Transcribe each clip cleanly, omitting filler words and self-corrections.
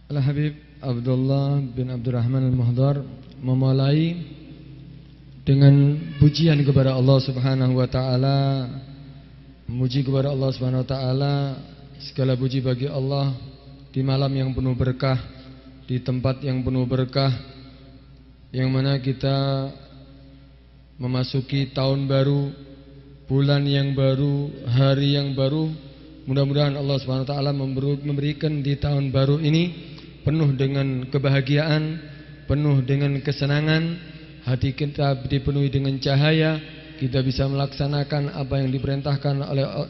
Al-Habib Abdullah bin Abdurrahman Al-Muhdar memulai dengan pujian kepada Allah Subhanahu wa taala. Memuji kepada Allah Subhanahu wa taala, segala puji bagi Allah di malam yang penuh berkah, di tempat yang penuh berkah, yang mana kita memasuki tahun baru, bulan yang baru, hari yang baru. Mudah-mudahan Allah Subhanahu wa taala memberikan di tahun baru ini penuh dengan kebahagiaan, penuh dengan kesenangan, hati kita dipenuhi dengan cahaya, kita bisa melaksanakan apa yang diperintahkan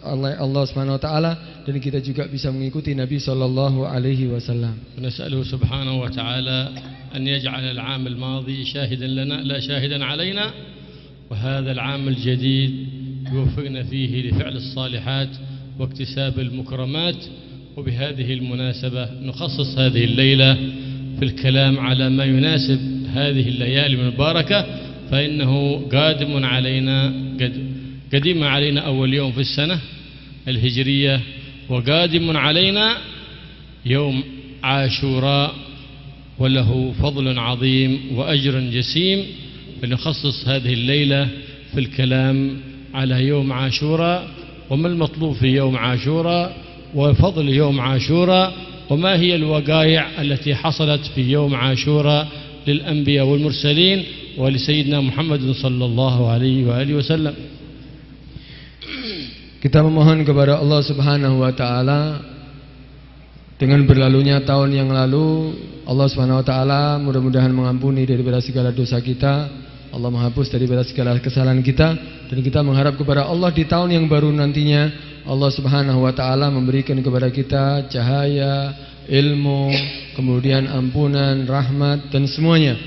oleh Allah Subhanahu wa taala, dan kita juga bisa mengikuti Nabi sallallahu alaihi wasallam. Nas'aluhu subhanahu wa ta'ala an yaj'al al-'am al-madi shahidan lana la shahidan 'alaina, wa hadha al-'am al-jadid yuwaffiqna fihi li fi'l as-salihat wa iktisab al-mukramat. وبهذه المناسبة نخصص هذه الليلة في الكلام على ما يناسب هذه الليالي المباركة، فإنه قدم علينا أول يوم في السنة الهجرية، وقادم علينا يوم عاشوراء، وله فضل عظيم وأجر جسيم، فنخصص هذه الليلة في الكلام على يوم عاشوراء، وما المطلوب في يوم عاشوراء، وفضل يوم عاشوراء، وما هي الوقائع التي حصلت في يوم عاشوراء للأنبياء والمرسلين ولسيدنا محمد صلى الله عليه وآله وسلم. Kita memohon kepada Allah Subhanahu wa taala, dengan berlalunya tahun yang lalu, Allah Subhanahu wa taala mudah-mudahan mengampuni daripada segala dosa kita, Allah menghapus daripada segala kesalahan kita, dan kita mengharap kepada Allah di tahun yang baru nantinya Allah Subhanahu wa taala memberikan kepada kita cahaya, ilmu, kemudian ampunan, rahmat, dan semuanya.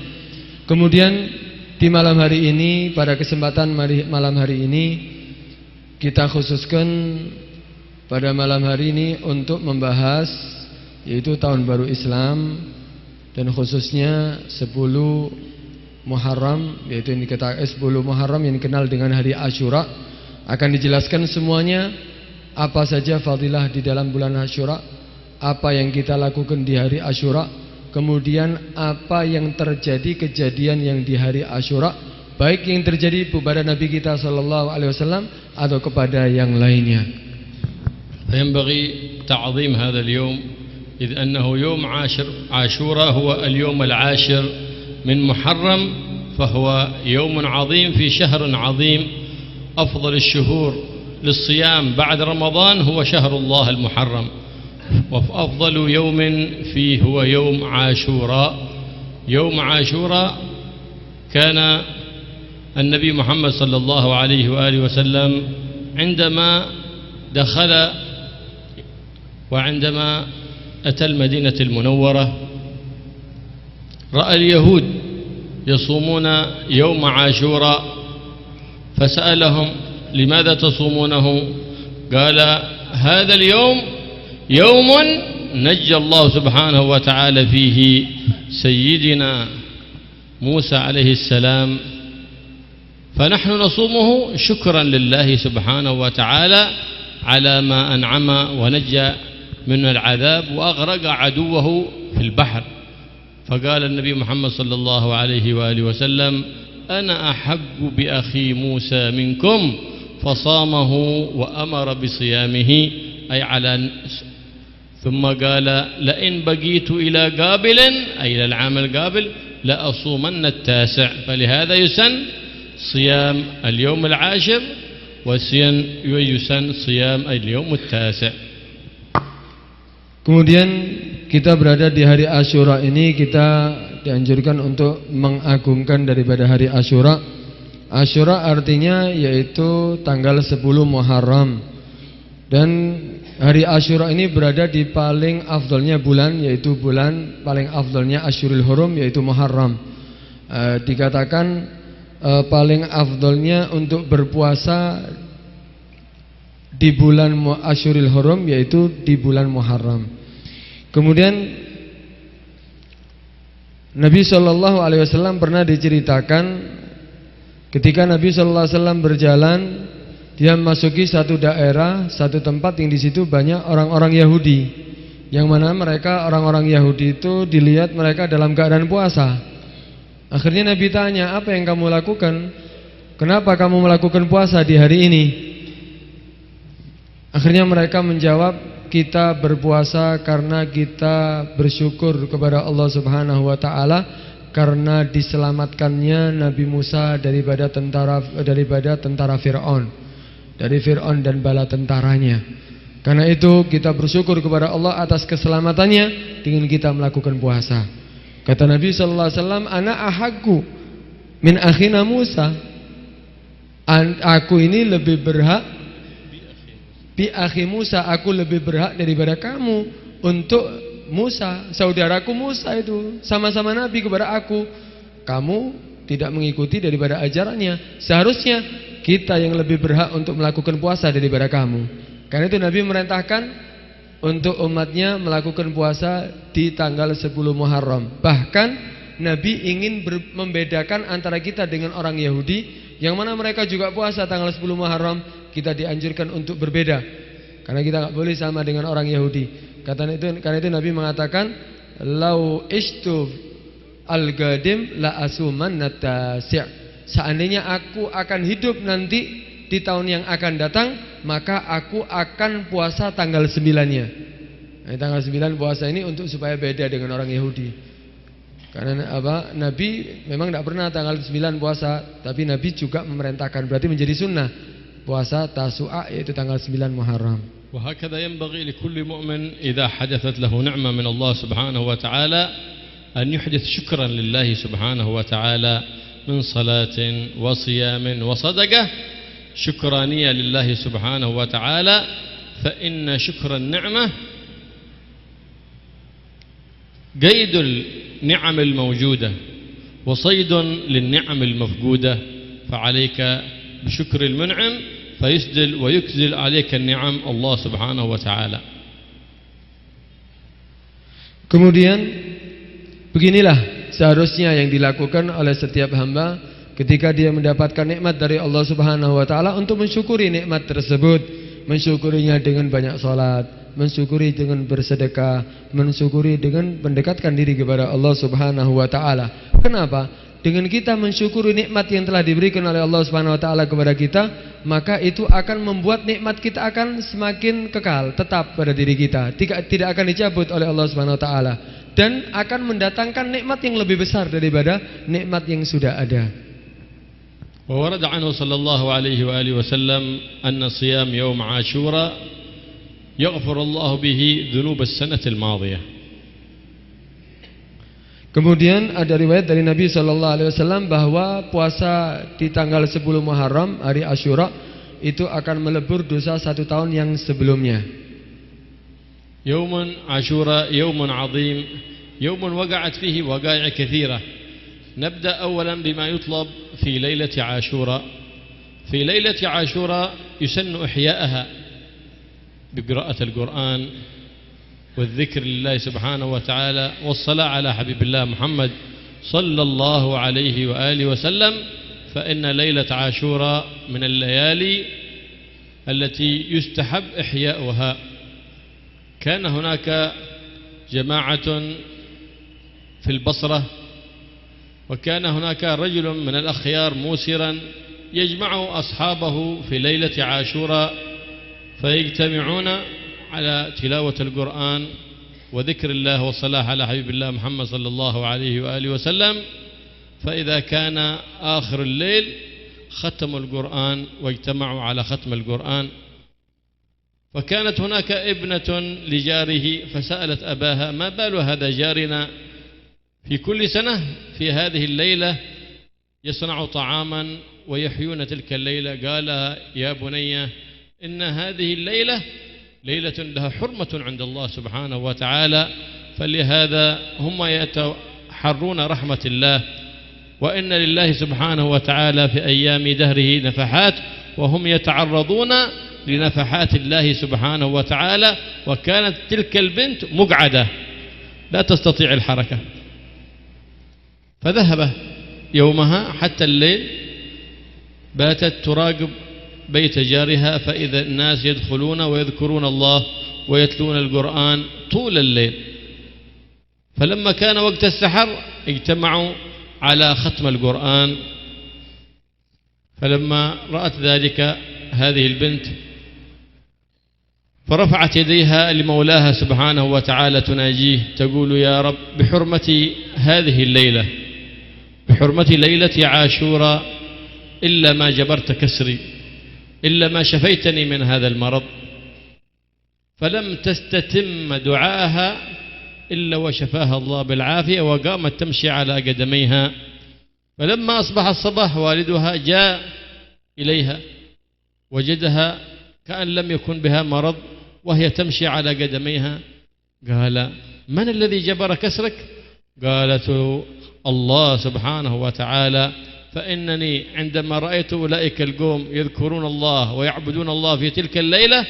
Kemudian di malam hari ini, pada kesempatan malam hari ini, kita khususkan pada malam hari ini untuk membahas yaitu tahun baru Islam, dan khususnya 10 Muharram, yaitu yang dikatakan 10 Muharram yang dikenal dengan hari Asyura. Akan dijelaskan semuanya, apa saja fadilah di dalam bulan Asyura, apa yang kita lakukan di hari Asyura, kemudian apa yang terjadi kejadian yang di hari Asyura, baik yang terjadi kepada Nabi kita sallallahu alaihi wasallam atau kepada yang lainnya. فينبغي تعظيم هذا اليوم إذ أنه يوم عاشوراء هو اليوم العاشر من محرم، فهو يوم عظيم في شهر عظيم. أفضل الشهور للصيام بعد رمضان هو شهر الله المحرم، وأفضل يوم فيه هو يوم عاشوراء. يوم عاشوراء كان النبي محمد صلى الله عليه وآله وسلم عندما دخل وعندما أتى المدينة المنورة رأى اليهود يصومون يوم عاشوراء، فسألهم لماذا تصومونه؟ قال هذا اليوم يوم نجى الله سبحانه وتعالى فيه سيدنا موسى عليه السلام، فنحن نصومه شكرا لله سبحانه وتعالى على ما أنعم ونجى من العذاب وأغرق عدوه في البحر. فقال النبي محمد صلى الله عليه وآله وسلم أنا أحق بأخي موسى منكم، فصامه وأمر بصيامه أي على، ثم قال لئن بقيت إلى قابل أي إلى العام القابل لأصومن التاسع، فلهذا يسن صيام اليوم العاشر ويسن صيام اليوم التاسع. Kemudian kita berada di hari Asyura ini, kita dianjurkan untuk mengagungkan daripada hari Asyura. Asyura artinya yaitu tanggal 10 Muharram, dan hari Asyura ini berada di paling afdolnya bulan, yaitu bulan paling afdolnya Asyurul Hurum, yaitu Muharram. Dikatakan paling afdolnya untuk berpuasa di bulan Asyurul Hurum, yaitu di bulan Muharram. Kemudian Nabi sallallahu alaihi wasallam pernah diceritakan ketika Nabi sallallahu alaihi wasallam berjalan, dia memasuki satu daerah, satu tempat yang di situ banyak orang-orang Yahudi. yang mana mereka orang-orang Yahudi itu dilihat mereka dalam keadaan puasa. Akhirnya Nabi tanya, apa yang kamu lakukan? Kenapa kamu melakukan puasa di hari ini? Akhirnya mereka menjawab, kita berpuasa karena kita bersyukur kepada Allah Subhanahu wa taala karena diselamatkannya Nabi Musa daripada tentara Firaun, dari Firaun dan bala tentaranya. Karena itu kita bersyukur kepada Allah atas keselamatannya dengan kita melakukan puasa. Kata Nabi sallallahu alaihi wasallam, ana ahaqu min akhina Musa. Aku ini lebih berhak bi akhi Musa, aku lebih berhak daripada kamu untuk Musa, saudaraku Musa itu sama-sama nabi kepada aku. Kamu tidak mengikuti daripada ajarannya. Seharusnya kita yang lebih berhak untuk melakukan puasa daripada kamu. Karena itu Nabi merintahkan untuk umatnya melakukan puasa di tanggal 10 Muharram. Bahkan Nabi ingin membedakan antara kita dengan orang Yahudi, yang mana mereka juga puasa tanggal 10 Muharram. Kita dianjurkan untuk berbeda, karena kita tidak boleh sama dengan orang Yahudi. Karena itu Nabi mengatakan, lau ishtu al-gadim la asuman natasi'. Seandainya aku akan hidup nanti di tahun yang akan datang, maka aku akan puasa tanggal 9-nya. Nah, tanggal 9 puasa ini untuk supaya beda dengan orang Yahudi. Karena apa? Nabi memang tidak pernah tanggal 9 puasa, tapi Nabi juga memerintahkan, berarti menjadi sunnah puasa Tasu'a, yaitu tanggal 9 Muharram. وهكذا ينبغي لكل مؤمن إذا حدثت له نعمة من الله سبحانه وتعالى أن يحدث شكرا لله سبحانه وتعالى من صلاة وصيام وصدقة، شكرانية لله سبحانه وتعالى، فإن شكر النعمة قيد النعم الموجودة وصيد للنعم المفقودة، فعليك بشكر المنعم فيسدل ويكزل عليك النعم الله سبحانه وتعالى. Kemudian beginilah seharusnya yang dilakukan oleh setiap hamba ketika dia mendapatkan nikmat dari Allah Subhanahu wa taala, untuk mensyukuri nikmat tersebut, mensyukurinya dengan banyak salat, mensyukuri dengan bersedekah, mensyukuri dengan mendekatkan diri kepada Allah Subhanahu wa taala. Kenapa? Dengan kita mensyukuri nikmat yang telah diberikan oleh Allah Subhanahu wa taala kepada kita, maka itu akan membuat nikmat kita akan semakin kekal, tetap pada diri kita, tidak akan dicabut oleh Allah Subhanahu wa taala, dan akan mendatangkan nikmat yang lebih besar daripada nikmat yang sudah ada. وورد عنه صلى الله عليه وآله وسلم أن صيام يوم عاشوراء يغفر الله به ذنوب السنة الماضية. Kemudian ada riwayat dari Nabi sallallahu alaihi wasallam bahwa puasa di tanggal 10 Muharram, hari Asyura, itu akan melebur dosa 1 tahun yang sebelumnya. يوم عاشوراء يوم عظيم، يوم وقعت فيه وقائع كثيرة. نبدأ أولا بما يطلب في ليلة عاشوراء. في ليلة عاشوراء يسن إحياءها بقراءة القرآن والذكر لله سبحانه وتعالى والصلاة على حبيب الله محمد صلى الله عليه وآله وسلم، فإن ليلة عاشوراء من الليالي التي يستحب إحياؤها. كان هناك جماعة في البصرة، وكان هناك رجل من الأخيار موسرا يجمع أصحابه في ليلة عاشوراء فيجتمعون على تلاوة القرآن وذكر الله والصلاة على حبيب الله محمد صلى الله عليه وآله وسلم، فإذا كان آخر الليل ختموا القرآن واجتمعوا على ختم القرآن. فكانت هناك ابنة لجاره فسألت أباها: ما بال هذا جارنا في كل سنة في هذه الليلة يصنع طعاما ويحيون تلك الليلة؟ قال: يا بني، إن هذه الليلة ليلة لها حرمة عند الله سبحانه وتعالى، فلهذا هم يتحرون رحمة الله، وإن لله سبحانه وتعالى في أيام دهره نفحات، وهم يتعرضون لنفحات الله سبحانه وتعالى. وكانت تلك البنت مقعدة لا تستطيع الحركة، فذهب يومها حتى الليل، باتت تراقب بيت جارها، فإذا الناس يدخلون ويذكرون الله ويتلون القرآن طول الليل. فلما كان وقت السحر اجتمعوا على ختم القرآن. فلما رأت ذلك هذه البنت فرفعت يديها لمولاها سبحانه وتعالى تناجيه تقول: يا رب بحرمة هذه الليلة، بحرمة ليلة عاشوراء، إلا ما جبرت كسري، إلا ما شفيتني من هذا المرض. فلم تستتم دعاءها إلا وشفاها الله بالعافية، وقامت تمشي على قدميها. فلما أصبح الصباح والدها جاء إليها وجدها كأن لم يكن بها مرض وهي تمشي على قدميها. قال: من الذي جبر كسرك؟ قالت: الله سبحانه وتعالى، فإنني عندما رأيت أولئك القوم يذكرون الله ويعبدون الله في تلك الليلة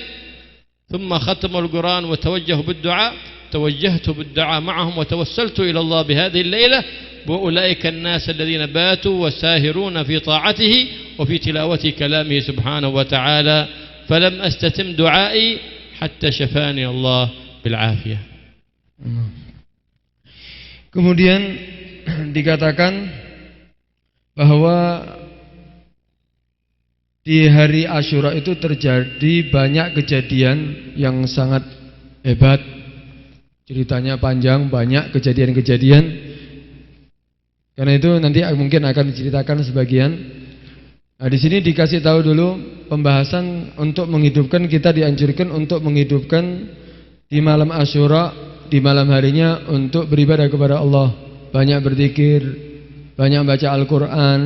ثم ختموا القرآن وتوجهوا بالدعاء، توجهت بالدعاء معهم وتوسلت إلى الله بهذه الليلة وأولئك الناس الذين باتوا وساهرون في طاعته وفي تلاوة كلامه سبحانه وتعالى، فلم أستتم دعائي حتى شفاني الله بالعافية. Kemudian dikatakan bahwa di hari Asyura itu terjadi banyak kejadian yang sangat hebat. Ceritanya panjang, banyak kejadian-kejadian. Karena itu nanti mungkin akan diceritakan sebagian. Nah, di sini dikasih tahu dulu pembahasan untuk menghidupkan, kita dianjurkan untuk menghidupkan di malam Asyura, di malam harinya untuk beribadah kepada Allah. Banyak berzikir, banyak baca Al-Quran,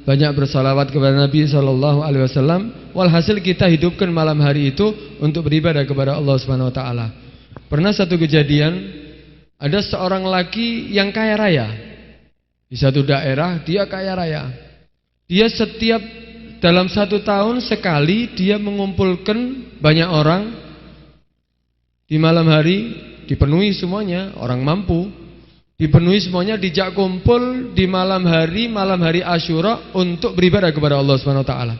banyak bersalawat kepada Nabi SAW. Walhasil kita hidupkan malam hari itu untuk beribadah kepada Allah Subhanahu Wa Taala. Pernah satu kejadian, ada seorang laki yang kaya raya di satu daerah, dia kaya raya. Dia setiap dalam 1 tahun sekali dia mengumpulkan banyak orang di malam hari, dipenuhi semuanya, orang mampu. Dipenuhi semuanya, dijak kumpul di malam hari Asyura untuk beribadah kepada Allah Subhanahu Wa Taala.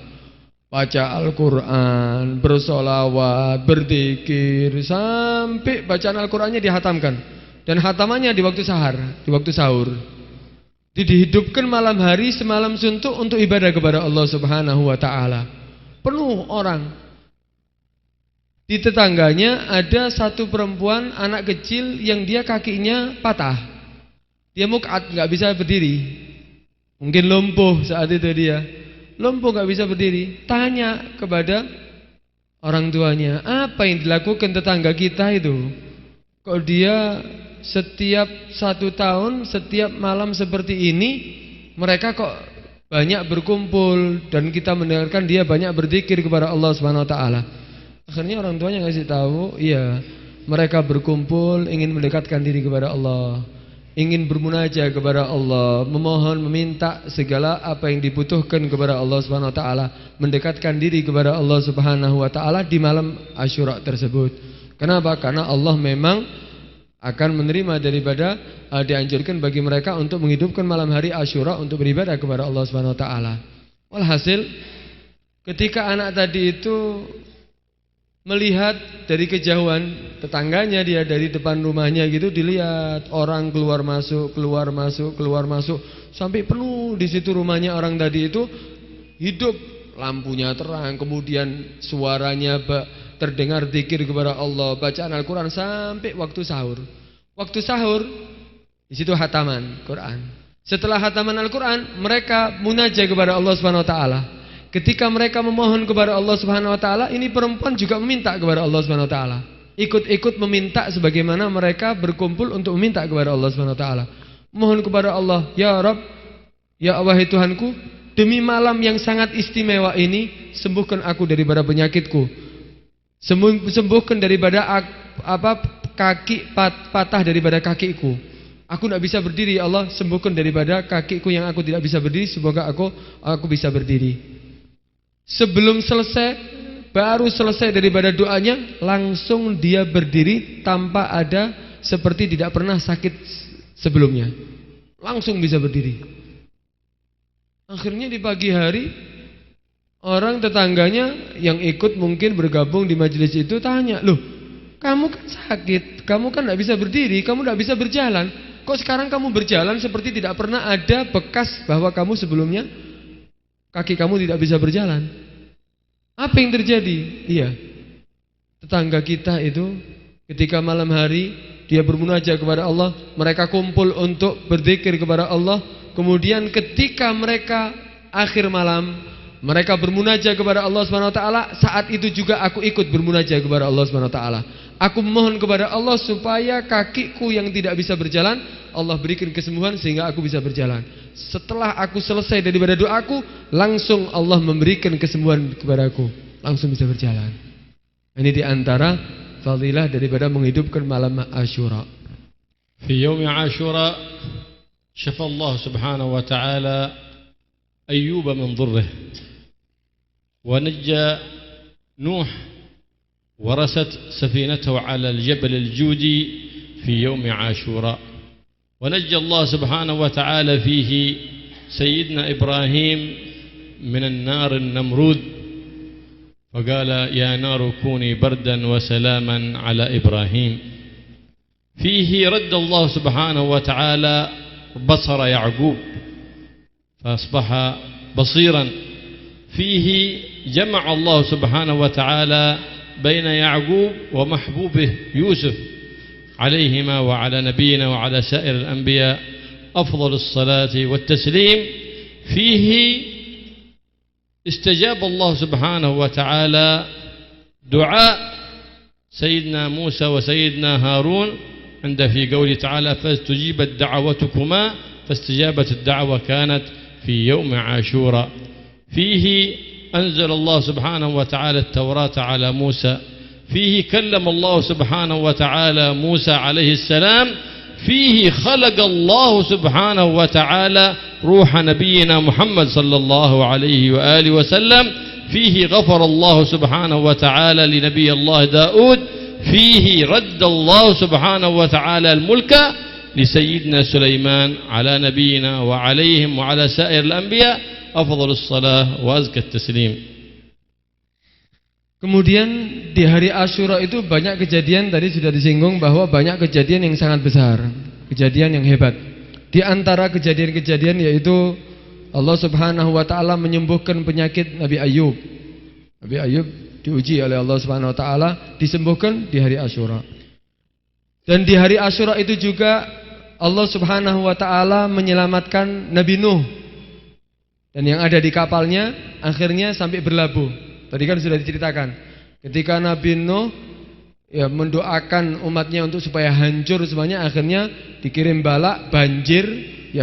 Baca Al-Quran, bersolawat, berzikir, sampai bacaan Al-Qurannya dihatamkan. Dan hatamannya di waktu sahur. Dihidupkan malam hari semalam suntuk untuk ibadah kepada Allah Subhanahu Wa Taala. Penuh orang. Di tetangganya ada satu perempuan, anak kecil yang dia kakinya patah. Dia muk'at, gak bisa berdiri. Mungkin lumpuh saat itu dia. Lumpuh gak bisa berdiri. Tanya kepada orang tuanya, apa yang dilakukan tetangga kita itu? Kok dia setiap 1 tahun, setiap malam seperti ini, mereka kok banyak berkumpul dan kita mendengarkan dia banyak berzikir kepada Allah Subhanahu Wa Taala. Akhirnya orang tuanya ngasih tahu, iya, mereka berkumpul ingin mendekatkan diri kepada Allah, ingin bermunajat kepada Allah, memohon, meminta segala apa yang dibutuhkan kepada Allah Subhanahu Wa Taala, mendekatkan diri kepada Allah Subhanahu Wa Taala di malam Asyura tersebut. Kenapa? Karena Allah memang akan menerima daripada dianjurkan bagi mereka untuk menghidupkan malam hari Asyura untuk beribadah kepada Allah Subhanahu Wa Taala. Walhasil, ketika anak tadi itu melihat dari kejauhan tetangganya, dia dari depan rumahnya gitu, dilihat orang keluar masuk sampai penuh di situ rumahnya orang tadi itu, hidup, lampunya terang, kemudian suaranya terdengar zikir kepada Allah, bacaan Al-Quran sampai waktu sahur. Waktu sahur di situ hataman Quran. Setelah hataman Al-Quran, mereka munajat kepada Allah Subhanahu Wa Taala. Ketika mereka memohon kepada Allah Subhanahu Wa Taala, ini perempuan juga meminta kepada Allah Subhanahu Wa Taala. Ikut-ikut meminta sebagaimana mereka berkumpul untuk meminta kepada Allah Subhanahu Wa Taala. Mohon kepada Allah, ya Rabb, ya Allah Tuhanku, demi malam yang sangat istimewa ini, sembuhkan aku daripada penyakitku. Sembuhkan daripada kaki patah daripada kakiku. Aku tidak bisa berdiri, ya Allah, sembuhkan daripada kakiku yang aku tidak bisa berdiri, semoga aku bisa berdiri. Sebelum selesai, baru selesai daripada doanya, langsung dia berdiri tanpa ada seperti tidak pernah sakit sebelumnya. Langsung bisa berdiri. Akhirnya di pagi hari, orang tetangganya yang ikut mungkin bergabung di majelis itu tanya, loh, kamu kan sakit, kamu kan tidak bisa berdiri, kamu tidak bisa berjalan. Kok sekarang kamu berjalan seperti tidak pernah ada bekas bahwa kamu sebelumnya kaki kamu tidak bisa berjalan? Apa yang terjadi? Iya, tetangga kita itu ketika malam hari dia bermunajat kepada Allah, mereka kumpul untuk berzikir kepada Allah. Kemudian ketika mereka akhir malam, mereka bermunajat kepada Allah Subhanahu wa taala. Saat itu juga aku ikut bermunajat kepada Allah Subhanahu wa taala. Aku mohon kepada Allah supaya kakiku yang tidak bisa berjalan, Allah berikan kesembuhan sehingga aku bisa berjalan. Setelah aku selesai daripada doaku, langsung Allah memberikan kesembuhan kepadaku, langsung bisa berjalan. Ini diantara fadilah daripada menghidupkan malam Asyura. Fi yaum Asyura syafa Allah Subhanahu wa taala Ayyub min dhurrih wa najja Nuh ورست سفينته على الجبل الجودي في يوم عاشوراء ونجى الله سبحانه وتعالى فيه سيدنا إبراهيم من النار النمرود فقال يا نار كوني بردا وسلاما على إبراهيم. فيه رد الله سبحانه وتعالى بصر يعقوب فأصبح بصيرا. فيه جمع الله سبحانه وتعالى بين يعقوب ومحبوبه يوسف عليهما وعلى نبينا وعلى سائر الأنبياء أفضل الصلاة والتسليم. فيه استجاب الله سبحانه وتعالى دعاء سيدنا موسى وسيدنا هارون عند في قوله تعالى فاستجيبت دعوتكما فاستجابت الدعوة كانت في يوم عاشوراء. فيه أنزل الله سبحانه وتعالى التوراة على موسى. فيه كلم الله سبحانه وتعالى موسى عليه السلام. فيه خلق الله سبحانه وتعالى روح نبينا محمد صلى الله عليه وآله وسلم. فيه غفر الله سبحانه وتعالى لنبي الله داود. فيه رد الله سبحانه وتعالى الملك لسيدنا سليمان على نبينا وعليهم وعلى سائر الأنبياء أفضل الصلاة وأزكى التسليم. Kemudian di hari Asyura itu banyak kejadian, tadi sudah disinggung bahwa banyak kejadian yang sangat besar, kejadian yang hebat. Di antara kejadian-kejadian yaitu Allah Subhanahu wa taala menyembuhkan penyakit Nabi Ayub. Nabi Ayub diuji oleh Allah Subhanahu wa taala, disembuhkan di hari Asyura. Dan di hari Asyura itu juga Allah Subhanahu wa taala menyelamatkan Nabi Nuh. Dan yang ada di kapalnya akhirnya sampai berlabuh. Tadi kan sudah diceritakan. Ketika Nabi Nuh mendoakan umatnya untuk supaya hancur semuanya, akhirnya dikirim bala, banjir,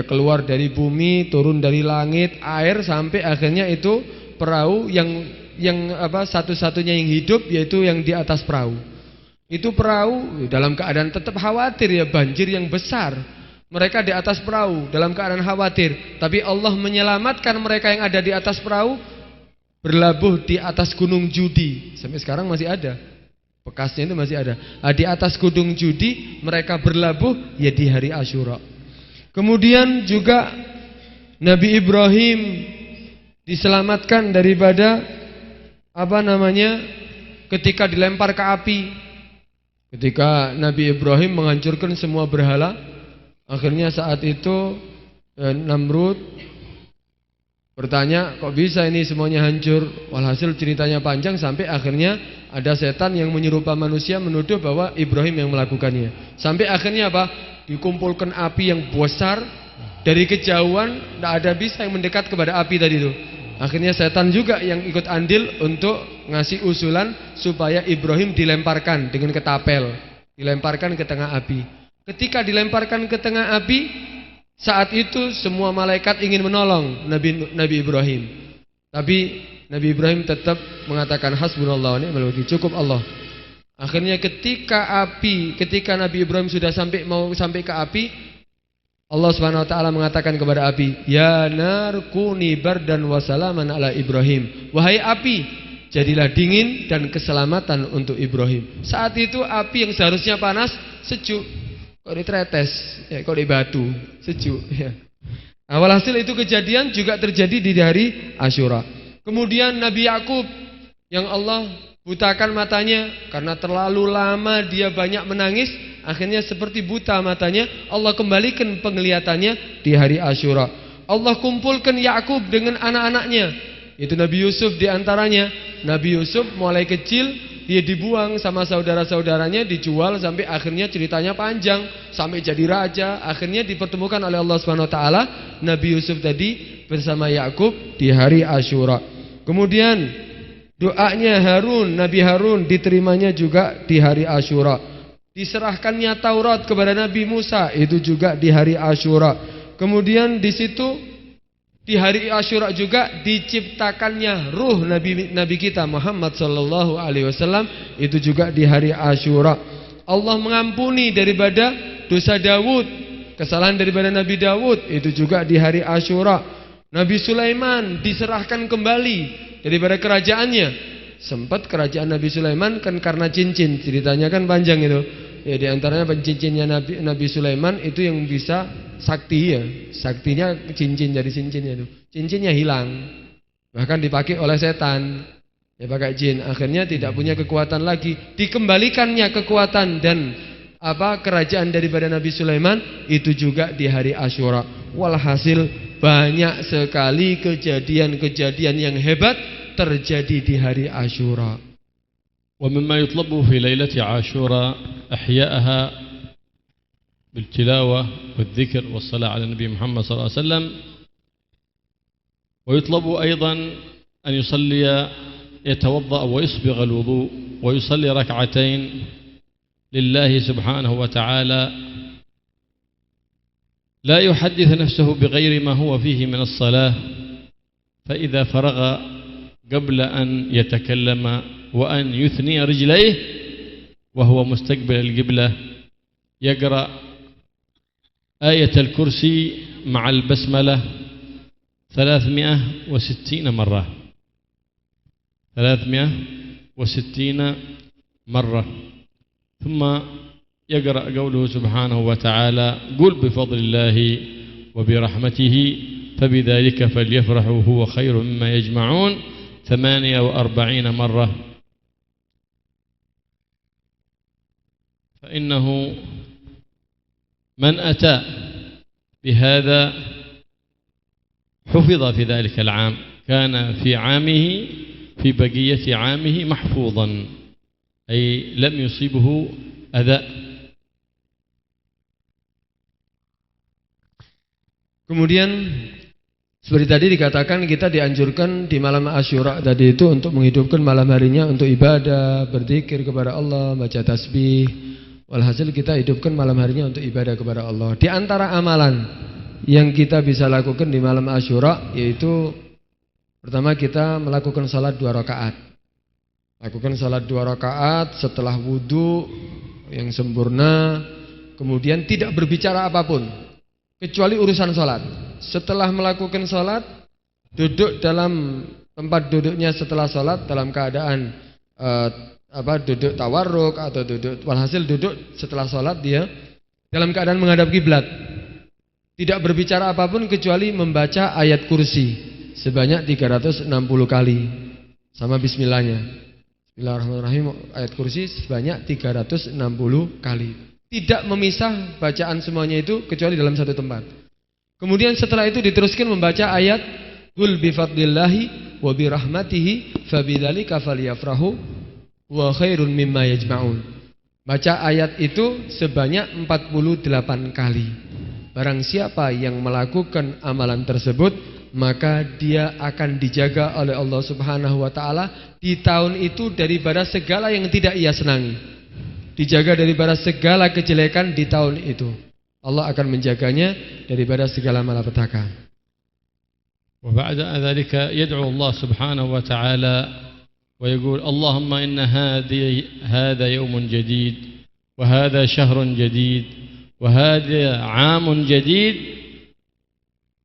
keluar dari bumi, turun dari langit, air, sampai akhirnya itu perahu yang satu-satunya yang hidup yaitu yang di atas perahu. Itu perahu dalam keadaan tetap khawatir, banjir yang besar. Mereka di atas perahu dalam keadaan khawatir, tapi Allah menyelamatkan mereka yang ada di atas perahu, berlabuh di atas gunung Judi. Sampai sekarang masih ada, bekasnya itu masih ada. Di atas gunung Judi mereka berlabuh di hari Asyura. Kemudian juga Nabi Ibrahim diselamatkan daripada ketika dilempar ke api. Ketika Nabi Ibrahim menghancurkan semua berhala, akhirnya saat itu Namrud bertanya, kok bisa ini semuanya hancur? Walhasil ceritanya panjang sampai akhirnya ada setan yang menyerupai manusia menuduh bahwa Ibrahim yang melakukannya. Sampai akhirnya dikumpulkan api yang besar dari kejauhan, tidak ada bisa yang mendekat kepada api tadi itu. Akhirnya setan juga yang ikut andil untuk ngasih usulan supaya Ibrahim dilemparkan dengan ketapel, dilemparkan ke tengah api. Ketika dilemparkan ke tengah api, saat itu semua malaikat ingin menolong Nabi Ibrahim. Tapi Nabi Ibrahim tetap mengatakan hasbunallah wa ni'mal wakil, cukup Allah. Akhirnya ketika Nabi Ibrahim sudah mau sampai ke api, Allah Subhanahu wa taala mengatakan kepada api, "Ya nar kuni bardan wa salaman ala Ibrahim." Wahai api, jadilah dingin dan keselamatan untuk Ibrahim. Saat itu api yang seharusnya panas, sejuk. Kok ditretes, kok di batu, sejuk. Walhasil itu kejadian juga terjadi di hari Asyura. Kemudian Nabi Yakub yang Allah butakan matanya karena terlalu lama dia banyak menangis, akhirnya seperti buta matanya. Allah kembalikan penglihatannya di hari Asyura. Allah kumpulkan Yakub dengan anak-anaknya, itu Nabi Yusuf diantaranya. Nabi Yusuf mulai kecil dia dibuang sama saudara-saudaranya, dijual sampai akhirnya ceritanya panjang sampai jadi raja. Akhirnya dipertemukan oleh Allah Subhanahu wa taala Nabi Yusuf tadi bersama Yakub di hari Asyura. Kemudian doanya Harun, Nabi Harun diterimanya juga di hari Asyura. Diserahkannya Taurat kepada Nabi Musa itu juga di hari Asyura. Kemudian di situ di hari Asyura juga diciptakannya ruh Nabi kita Muhammad sallallahu alaihi wasallam itu juga di hari Asyura. Allah mengampuni daripada dosa Daud, kesalahan daripada Nabi Daud itu juga di hari Asyura. Nabi Sulaiman diserahkan kembali daripada kerajaannya. Sempat kerajaan Nabi Sulaiman kan karena cincin, ceritanya kan panjang itu. Ya di antaranya cincinnya Nabi Sulaiman itu yang bisa sakti ya. Saktinya cincin, dari cincinnya itu. Cincinnya hilang. Bahkan dipakai oleh setan. Ya pakai jin. Akhirnya tidak punya kekuatan lagi. Dikembalikannya kekuatan dan kerajaan daripada Nabi Sulaiman itu juga di hari Asyura. Walhasil banyak sekali kejadian-kejadian yang hebat terjadi di hari Asyura. ومما يطلب في ليلة عاشوراء أحياءها بالتلاوة والذكر والصلاة على النبي محمد صلى الله عليه وسلم. ويطلب أيضا أن يتوضأ ويسبغ الوضوء ويصلي ركعتين لله سبحانه وتعالى، لا يحدث نفسه بغير ما هو فيه من الصلاة، فإذا فرغ قبل أن يتكلم وأن يثني رجليه وهو مستقبل القبلة يقرأ آية الكرسي مع البسملة 360 مرة 360 مرة، ثم يقرأ قوله سبحانه وتعالى قل بفضل الله وبرحمته فبذلك فليفرحوا هو خير مما يجمعون 48 مرة. فإنه من أتى بهذا حفظ في ذلك العام، كان في عامه في بقية عامه محفوظا، أي لم يصيبه أذى. Kemudian seperti tadi dikatakan kita dianjurkan di malam Asyura tadi itu untuk menghidupkan malam harinya untuk ibadah, berzikir kepada Allah, baca tasbih. Walhasil kita hidupkan malam harinya untuk ibadah kepada Allah. Di antara amalan yang kita bisa lakukan di malam Asyura yaitu pertama kita melakukan salat 2 rakaat. Lakukan salat 2 rakaat setelah wudu yang sempurna, kemudian tidak berbicara apapun kecuali urusan salat. Setelah melakukan salat, duduk dalam tempat duduknya setelah salat dalam keadaan duduk tawarruk atau duduk, walhasil duduk setelah salat dia dalam keadaan menghadap kiblat. Tidak berbicara apapun kecuali membaca ayat kursi sebanyak 360 kali sama bismillahnya. Bismillahirrahmanirrahim, ayat kursi sebanyak 360 kali. Tidak memisah bacaan semuanya itu kecuali dalam satu tempat. Kemudian setelah itu diteruskan membaca ayat Qul bifadlillahi wa birahmatihi fabidzalika falyafrahu wa khairun mimma yajma'un. Baca ayat itu sebanyak 48 kali. Barang siapa yang melakukan amalan tersebut, maka dia akan dijaga oleh Allah Subhanahu wa taala di tahun itu daripada segala yang tidak ia senangi. Dijaga daripada segala kejelekan di tahun itu. Allah akan menjaganya daripada segala malapetaka. وبعد ذلك يدعو الله سبحانه وتعالى ويقول اللهم إن هذا يوم جديد وهذا شهر جديد وهذا عام جديد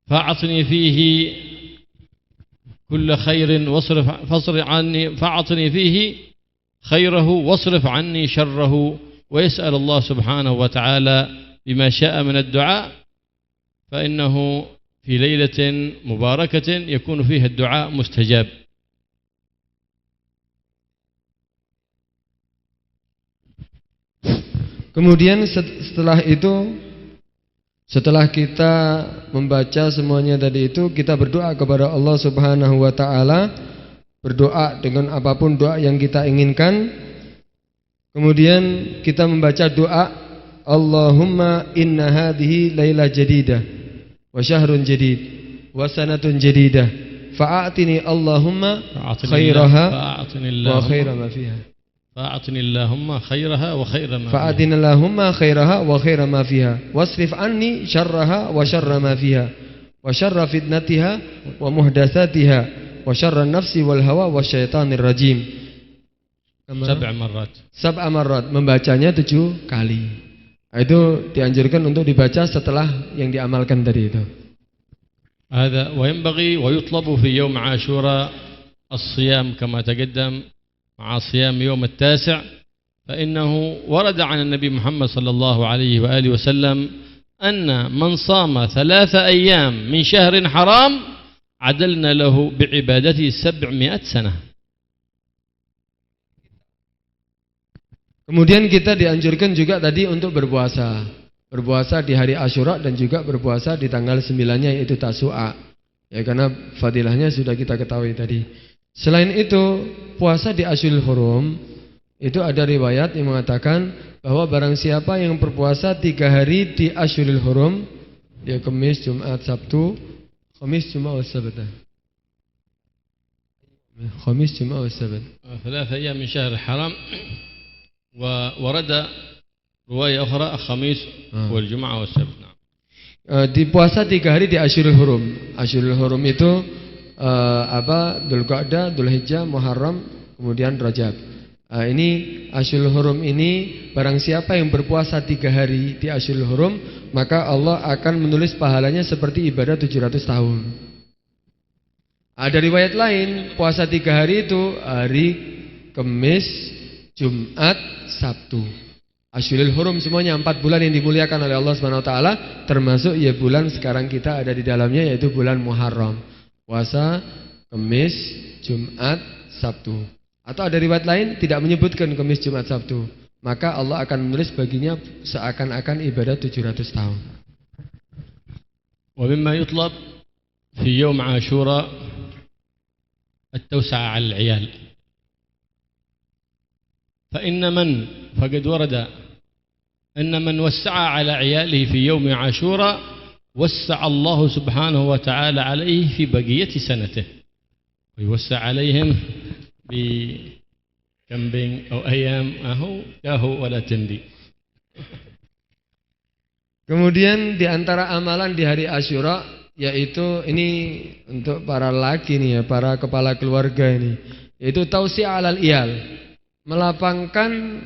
فأعطني فيه كل خير فأعطني فيه خيره واصرف عني شره، ويسأل الله سبحانه وتعالى بما شاء من الدعاء، فإنه في ليلة مباركة يكون فيها الدعاء مستجاب. Kemudian setelah itu, setelah kita membaca semuanya tadi itu, kita berdoa kepada Allah Subhanahu wa taala, berdoa dengan apapun doa yang kita inginkan. Kemudian kita membaca doa, Allahumma inna hadhihi lailah jadidah wa syahrun jadid wa sanatun jadidah fa'atini Allahumma khairaha wa khaira ma fiha. فأعطني اللهم خيرها وخير ما فيها فأعطني اللهم خيرها وخير ما فيها واصرف عني شرها وشر ما فيها وشر فتنتها ومحدثاتها وشر النفس والهوى والشيطان الرجيم. 7 مرات. 7 مرات, membacanya 7 kali. Itu dianjurkan untuk dibaca setelah yang diamalkan tadi itu. هذا وينبغي ويطلب في يوم عاشوراء الصيام كما تقدم مع صيام يوم 9 فإنه ورد عن النبي محمد صلى الله عليه وآله وسلم أن من صام 3 أيام من شهر حرام عدلنا له بعبادته 700 سنة. Kemudian kita dianjurkan juga tadi untuk berpuasa. Berpuasa di hari Asyura dan juga berpuasa di tanggal 9-nya yaitu Tasu'a. Ya, karena fadilahnya sudah kita ketahui tadi. Selain itu, puasa di Ashurul Hurum itu ada riwayat yang mengatakan bahwa barang siapa yang berpuasa 3 hari di Ashurul Hurum, ya Kamis, Jumat, Sabtu, Kamis, Jumat, Sabat. Kamis, Jumat, Sabat. 3 أيام من شهر الحرام وورد رواية أخرى الخميس والجمعة والسبت. Di puasa 3 hari di Ashurul Hurum. Ashurul Hurum itu Dzulqa'dah, Dzulhijjah, Muharram, kemudian Rajab. Ini Ashurul Hurum ini, barang siapa yang berpuasa 3 hari di Ashurul Hurum, maka Allah akan menulis pahalanya seperti ibadah 700 tahun. Ada riwayat lain, puasa 3 hari itu hari Kamis, Jumat, Sabtu. Ashurul Hurum semuanya 4 bulan yang dimuliakan oleh Allah Subhanahu wa taala, termasuk ya bulan sekarang kita ada di dalamnya yaitu bulan Muharram. Puasa Kamis, Jumat, Sabtu. Atau ada riwayat lain tidak menyebutkan Kamis, Jumat, Sabtu, maka Allah akan menulis baginya seakan-akan ibadah 700 tahun. ومما يطلب في يوم عاشوراء التوسعة على العيال فقد ورد أن من وسع على عياله في يوم عاشوراء وسع الله سبحانه وتعالى عليه في بقية سنته ويوسع عليهم بكمبين أو أيام كاهو ولا تندي. Kemudian di antara amalan di hari Asyura yaitu ini untuk para laki nih ya, para kepala keluarga ini, yaitu tausi' alal iyal, melapangkan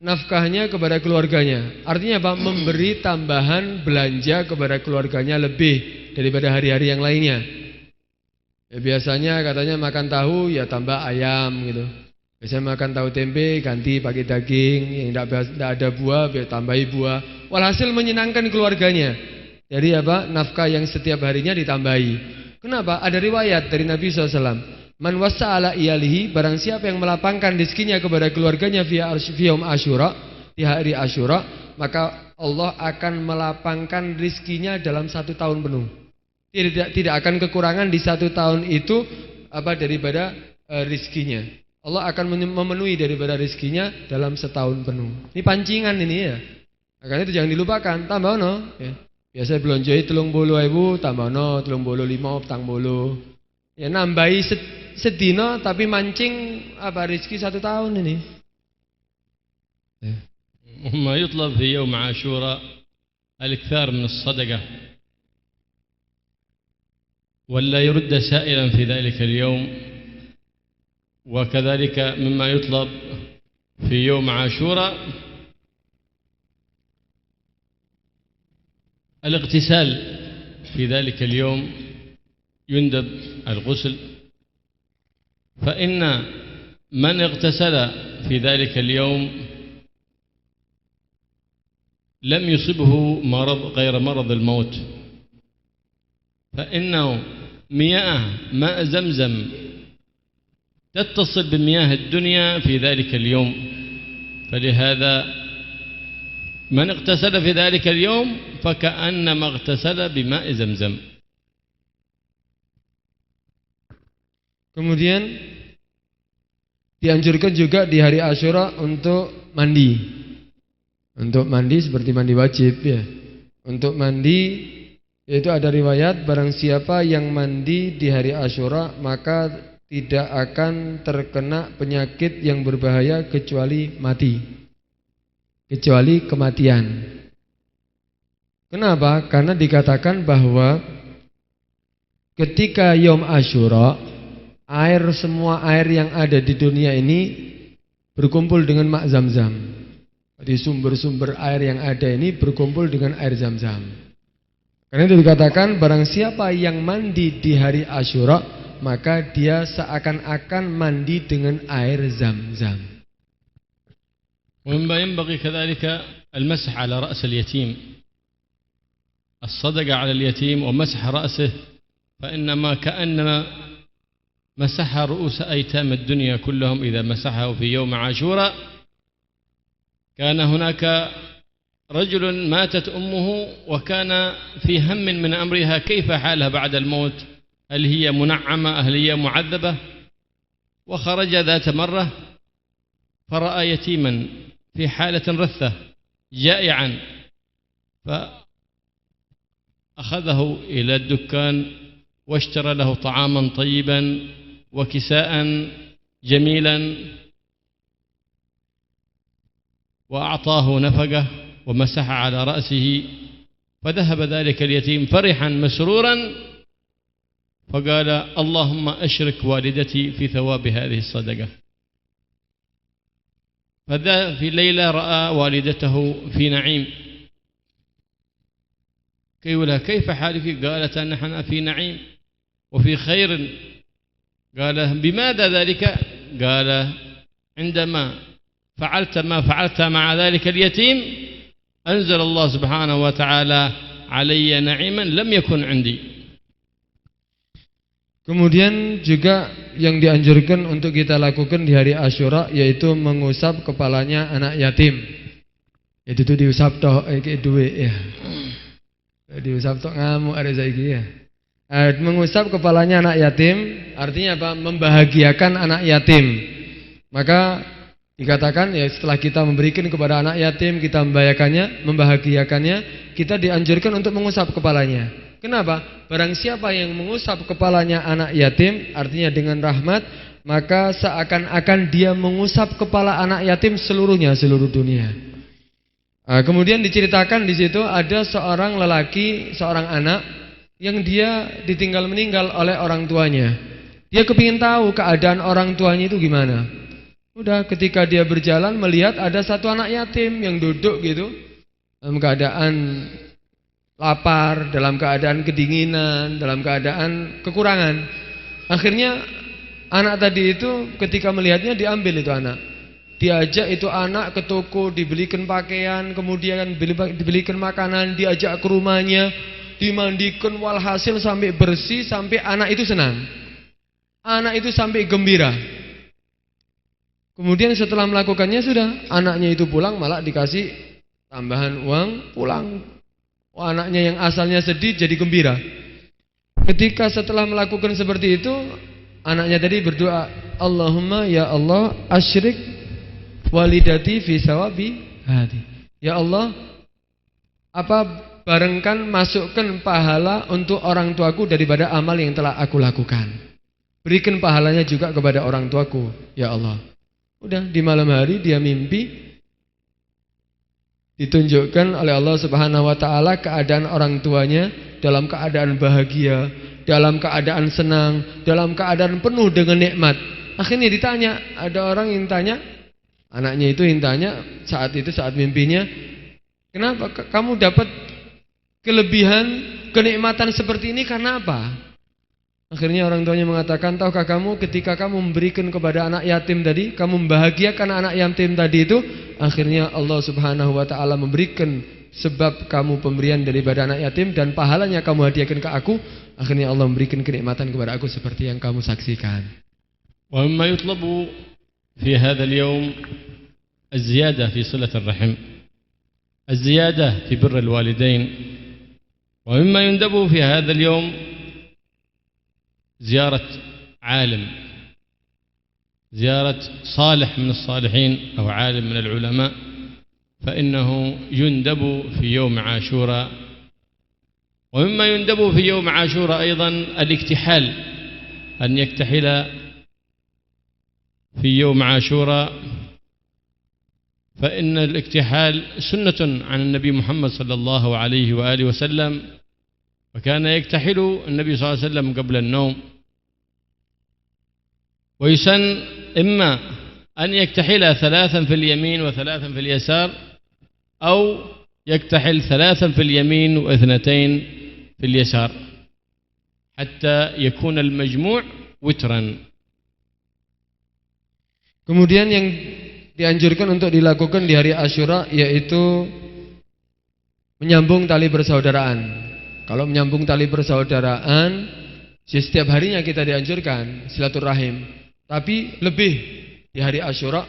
nafkahnya kepada keluarganya. Artinya apa? Memberi tambahan belanja kepada keluarganya lebih daripada hari-hari yang lainnya. Ya, biasanya katanya makan tahu ya tambah ayam gitu. Biasanya makan tahu tempe ganti pakai daging, yang tidak ada buah biar tambahi buah. Walhasil menyenangkan keluarganya. Jadi apa? Nafkah yang setiap harinya ditambahi. Kenapa? Ada riwayat dari Nabi SAW. Man wasa'ala iyalihi, barang siapa yang melapangkan rezekinya kepada keluarganya fi yaum Asyura, di hari Asyura, maka Allah akan melapangkan rezekinya dalam 1 tahun penuh. Tidak akan kekurangan di 1 tahun itu daripada rezekinya. Allah akan memenuhi daripada rezekinya dalam 1 tahun penuh. Ini pancingan ini ya. Makanya itu jangan dilupakan, tambahno ya. Biasa belonjoi 30.000, tambahno 35, 40. Ya nambahi sedina tapi mancing rezeki 1 tahun ini. وما يطلب في يوم عاشوراء الإكثار من الصدقة ولا يرد سائلا في ذلك اليوم. وكذلك مما يطلب في يوم عاشوراء الاغتسال في ذلك اليوم، يندب الغسل، فإن من اغتسل في ذلك اليوم لم يصبه مرض غير مرض الموت، فإنه مياه ماء زمزم تتصل بمياه الدنيا في ذلك اليوم. فلهذا من اغتسل في ذلك اليوم فكأنما اغتسل بماء زمزم. Kemudian dianjurkan juga di hari Asyura untuk mandi. Untuk mandi seperti mandi wajib ya. Untuk mandi yaitu ada riwayat barang siapa yang mandi di hari Asyura maka tidak akan terkena penyakit yang berbahaya kecuali mati. Kecuali kematian. Kenapa? Karena dikatakan bahwa ketika Yom Asyura semua air yang ada di dunia ini berkumpul dengan mak Zamzam. Di sumber-sumber air yang ada ini berkumpul dengan air Zamzam. Karena itu dikatakan barang siapa yang mandi di hari Asyura maka dia seakan-akan mandi dengan air Zamzam. ومما ينبغي كذلك المسح على رأس اليتيم. الصدقة على اليتيم ومسح رأسه فإنما كأنما مسح رؤوس أيتام الدنيا كلهم إذا مسحه في يوم عاشوراء. كان هناك رجل ماتت أمه وكان في هم من أمرها كيف حالها بعد الموت، هل هي منعمة هل هي معذبة، وخرج ذات مرة فرأى يتيما في حالة رثة جائعا فأخذه إلى الدكان واشترى له طعاما طيبا وكساء جميلا وأعطاه نفقة ومسح على رأسه، فذهب ذلك اليتيم فرحا مسرورا فقال اللهم أشرك والدتي في ثواب هذه الصدقة. فذا في ليلة رأى والدته في نعيم، كيف حالك؟ قالت نحن في نعيم وفي خير. قال بماذا ذلك؟ قال عندما فعلت ما فعلت مع ذلك اليتيم أنزل الله سبحانه وتعالى علي نعيما لم يكن عندي. Kemudian juga yang dianjurkan untuk kita lakukan di hari Asyura yaitu mengusap kepalanya anak yatim. Itu tuh diusap toh duit ya. Diusap toh ngamuk ada saiki ya. Mengusap kepalanya anak yatim artinya apa? Membahagiakan anak yatim. Maka dikatakan ya setelah kita memberikan kepada anak yatim, kita membahagiakannya, kita dianjurkan untuk mengusap kepalanya. Kenapa? Barang siapa yang mengusap kepalanya anak yatim, artinya dengan rahmat, maka seakan-akan dia mengusap kepala anak yatim seluruhnya, seluruh dunia. Kemudian diceritakan di situ ada seorang lelaki, seorang anak yang dia ditinggal meninggal oleh orang tuanya. Dia kepingin tahu keadaan orang tuanya itu gimana. Udah ketika dia berjalan melihat ada satu anak yatim yang duduk gitu dalam keadaan lapar, dalam keadaan kedinginan, dalam keadaan kekurangan. Akhirnya anak tadi itu ketika melihatnya diambil itu anak. Diajak itu anak ke toko, dibelikan pakaian, kemudian dibelikan makanan, diajak ke rumahnya, dimandikan walhasil sampai bersih, sampai anak itu senang. Anak itu sampai gembira. Kemudian setelah melakukannya sudah, anaknya itu pulang malah dikasih tambahan uang pulang. Anaknya yang asalnya sedih jadi gembira. Ketika setelah melakukan seperti itu, anaknya tadi berdoa, Allahumma ya Allah asyrik walidati fi sawabi hadi. Ya Allah, barengkan masukkan pahala untuk orang tuaku daripada amal yang telah aku lakukan. Berikan pahalanya juga kepada orang tuaku, ya Allah. Udah di malam hari dia mimpi ditunjukkan oleh Allah Subhanahu wa taala keadaan orang tuanya dalam keadaan bahagia, dalam keadaan senang, dalam keadaan penuh dengan nikmat. Akhirnya ditanya, ada orang yang tanya, anaknya itu yang tanya saat itu saat mimpinya, kenapa kamu dapat kelebihan, kenikmatan seperti ini karena apa? Akhirnya orang tuanya mengatakan, tahukah kamu ketika kamu memberikan kepada anak yatim tadi, kamu membahagiakan anak yatim tadi itu, akhirnya Allah Subhanahu wa taala memberikan sebab kamu pemberian daripada anak yatim dan pahalanya kamu hadiahkan ke aku, akhirnya Allah memberikan kenikmatan kepada aku seperti yang kamu saksikan. Wa mimma yutlabu fi hadzal yawm az-ziyada fi silatir rahim. الزيادة في بر الوالدين. ومما يندب في هذا اليوم زيارة عالم، زيارة صالح من الصالحين أو عالم من العلماء، فإنه يندب في يوم عاشوراء. ومما يندب في يوم عاشوراء أيضا الاكتحال، أن يكتحل في يوم عاشوراء، فإن الاكتحال سنة عن النبي محمد صلى الله عليه وآله وسلم، وكان يكتحل النبي صلى الله عليه وسلم قبل النوم. ويسن إما أن يكتحل 3 في اليمين و3 في اليسار، أو يكتحل 3 في اليمين و2 في اليسار، حتى يكون المجموع وترا. Kemudian yang dianjurkan untuk dilakukan di hari Asyura yaitu menyambung tali persaudaraan. Kalau menyambung tali persaudaraan, setiap harinya kita dianjurkan silaturahim. Tapi lebih di hari Asyura,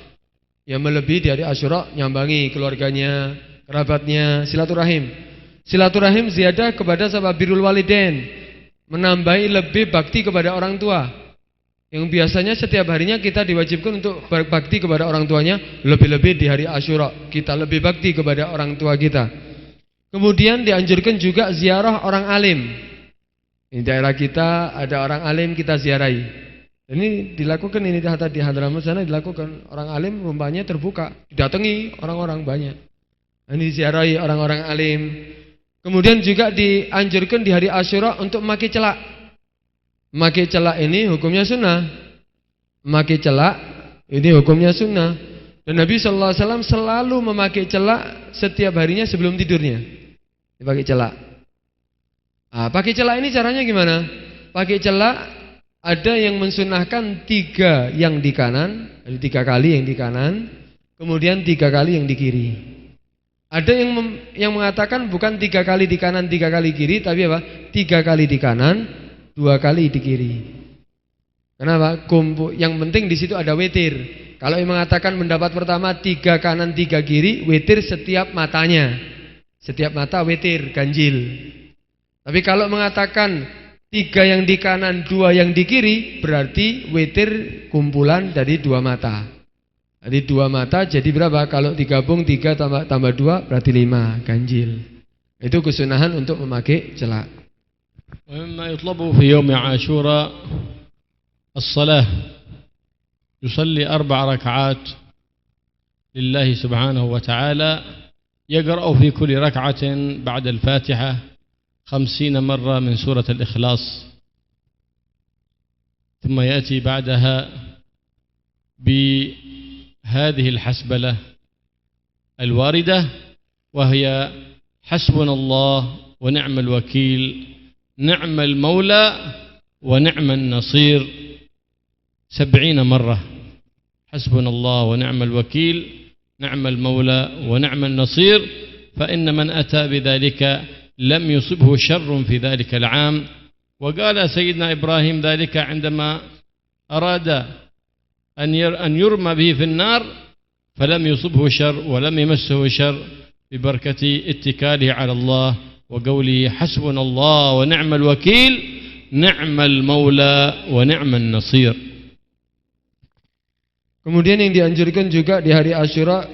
yang melebihi di hari Asyura, nyambangi keluarganya, kerabatnya, silaturahim. Silaturahim ziyadah kepada sahabat birrul walidain, menambahi lebih bakti kepada orang tua. Yang biasanya setiap harinya kita diwajibkan untuk berbakti kepada orang tuanya, lebih-lebih di hari Asyura kita lebih bakti kepada orang tua kita. Kemudian dianjurkan juga ziarah orang alim. Di daerah kita ada orang alim, kita ziarahi. Ini dilakukan, ini di Hadramaut sana dilakukan. Orang alim rumahnya terbuka, didatangi orang-orang banyak. Ini ziarahi orang-orang alim. Kemudian juga dianjurkan di hari Asyura untuk memakai celak. Memakai celak ini hukumnya sunnah. Memakai celak ini hukumnya sunnah. Dan Nabi SAW selalu memakai celak setiap harinya sebelum tidurnya. Dipakai celak. Pakai celak ini caranya gimana? Pakai celak ada yang mensunahkan 3 yang di kanan, ada 3 kali yang di kanan, kemudian 3 kali yang di kiri. Ada yang mengatakan bukan 3 kali di kanan, 3 kali kiri, tapi apa? 3 kali di kanan, 2 kali di kiri. Kenapa? Yang penting di situ ada witir. Kalau yang mengatakan pendapat pertama 3 kanan 3 kiri, witir setiap matanya. Setiap mata witir, ganjil. Tapi kalau mengatakan 3 yang di kanan, 2 yang di kiri, berarti witir kumpulan dari 2 mata. Jadi 2 mata jadi berapa? Kalau digabung 3 tambah 2 berarti 5, ganjil. Itu kesunahan untuk memakai celak. ومما يطلب في يوم عاشوراء الصلاة، يصلي 4 ركعات لله سبحانه وتعالى، يقرأ في كل ركعة بعد الفاتحة 50 مرة من سورة الإخلاص، ثم يأتي بعدها بهذه الحسبلة الواردة، وهي حسبنا الله ونعم الوكيل، نعم المولى ونعم النصير 70 مرة. حسبنا الله ونعم الوكيل، نعم المولى ونعم النصير. فإن من أتى بذلك لم يصبه شر في ذلك العام. وقال سيدنا إبراهيم ذلك عندما أراد أن يرمى به في النار، فلم يصبه شر ولم يمسه شر ببركة اتكاله على الله وقوله حسبنا الله ونعم الوكيل، نعم المولى ونعم النصير. Kemudian yang dianjurkan juga di hari Asyura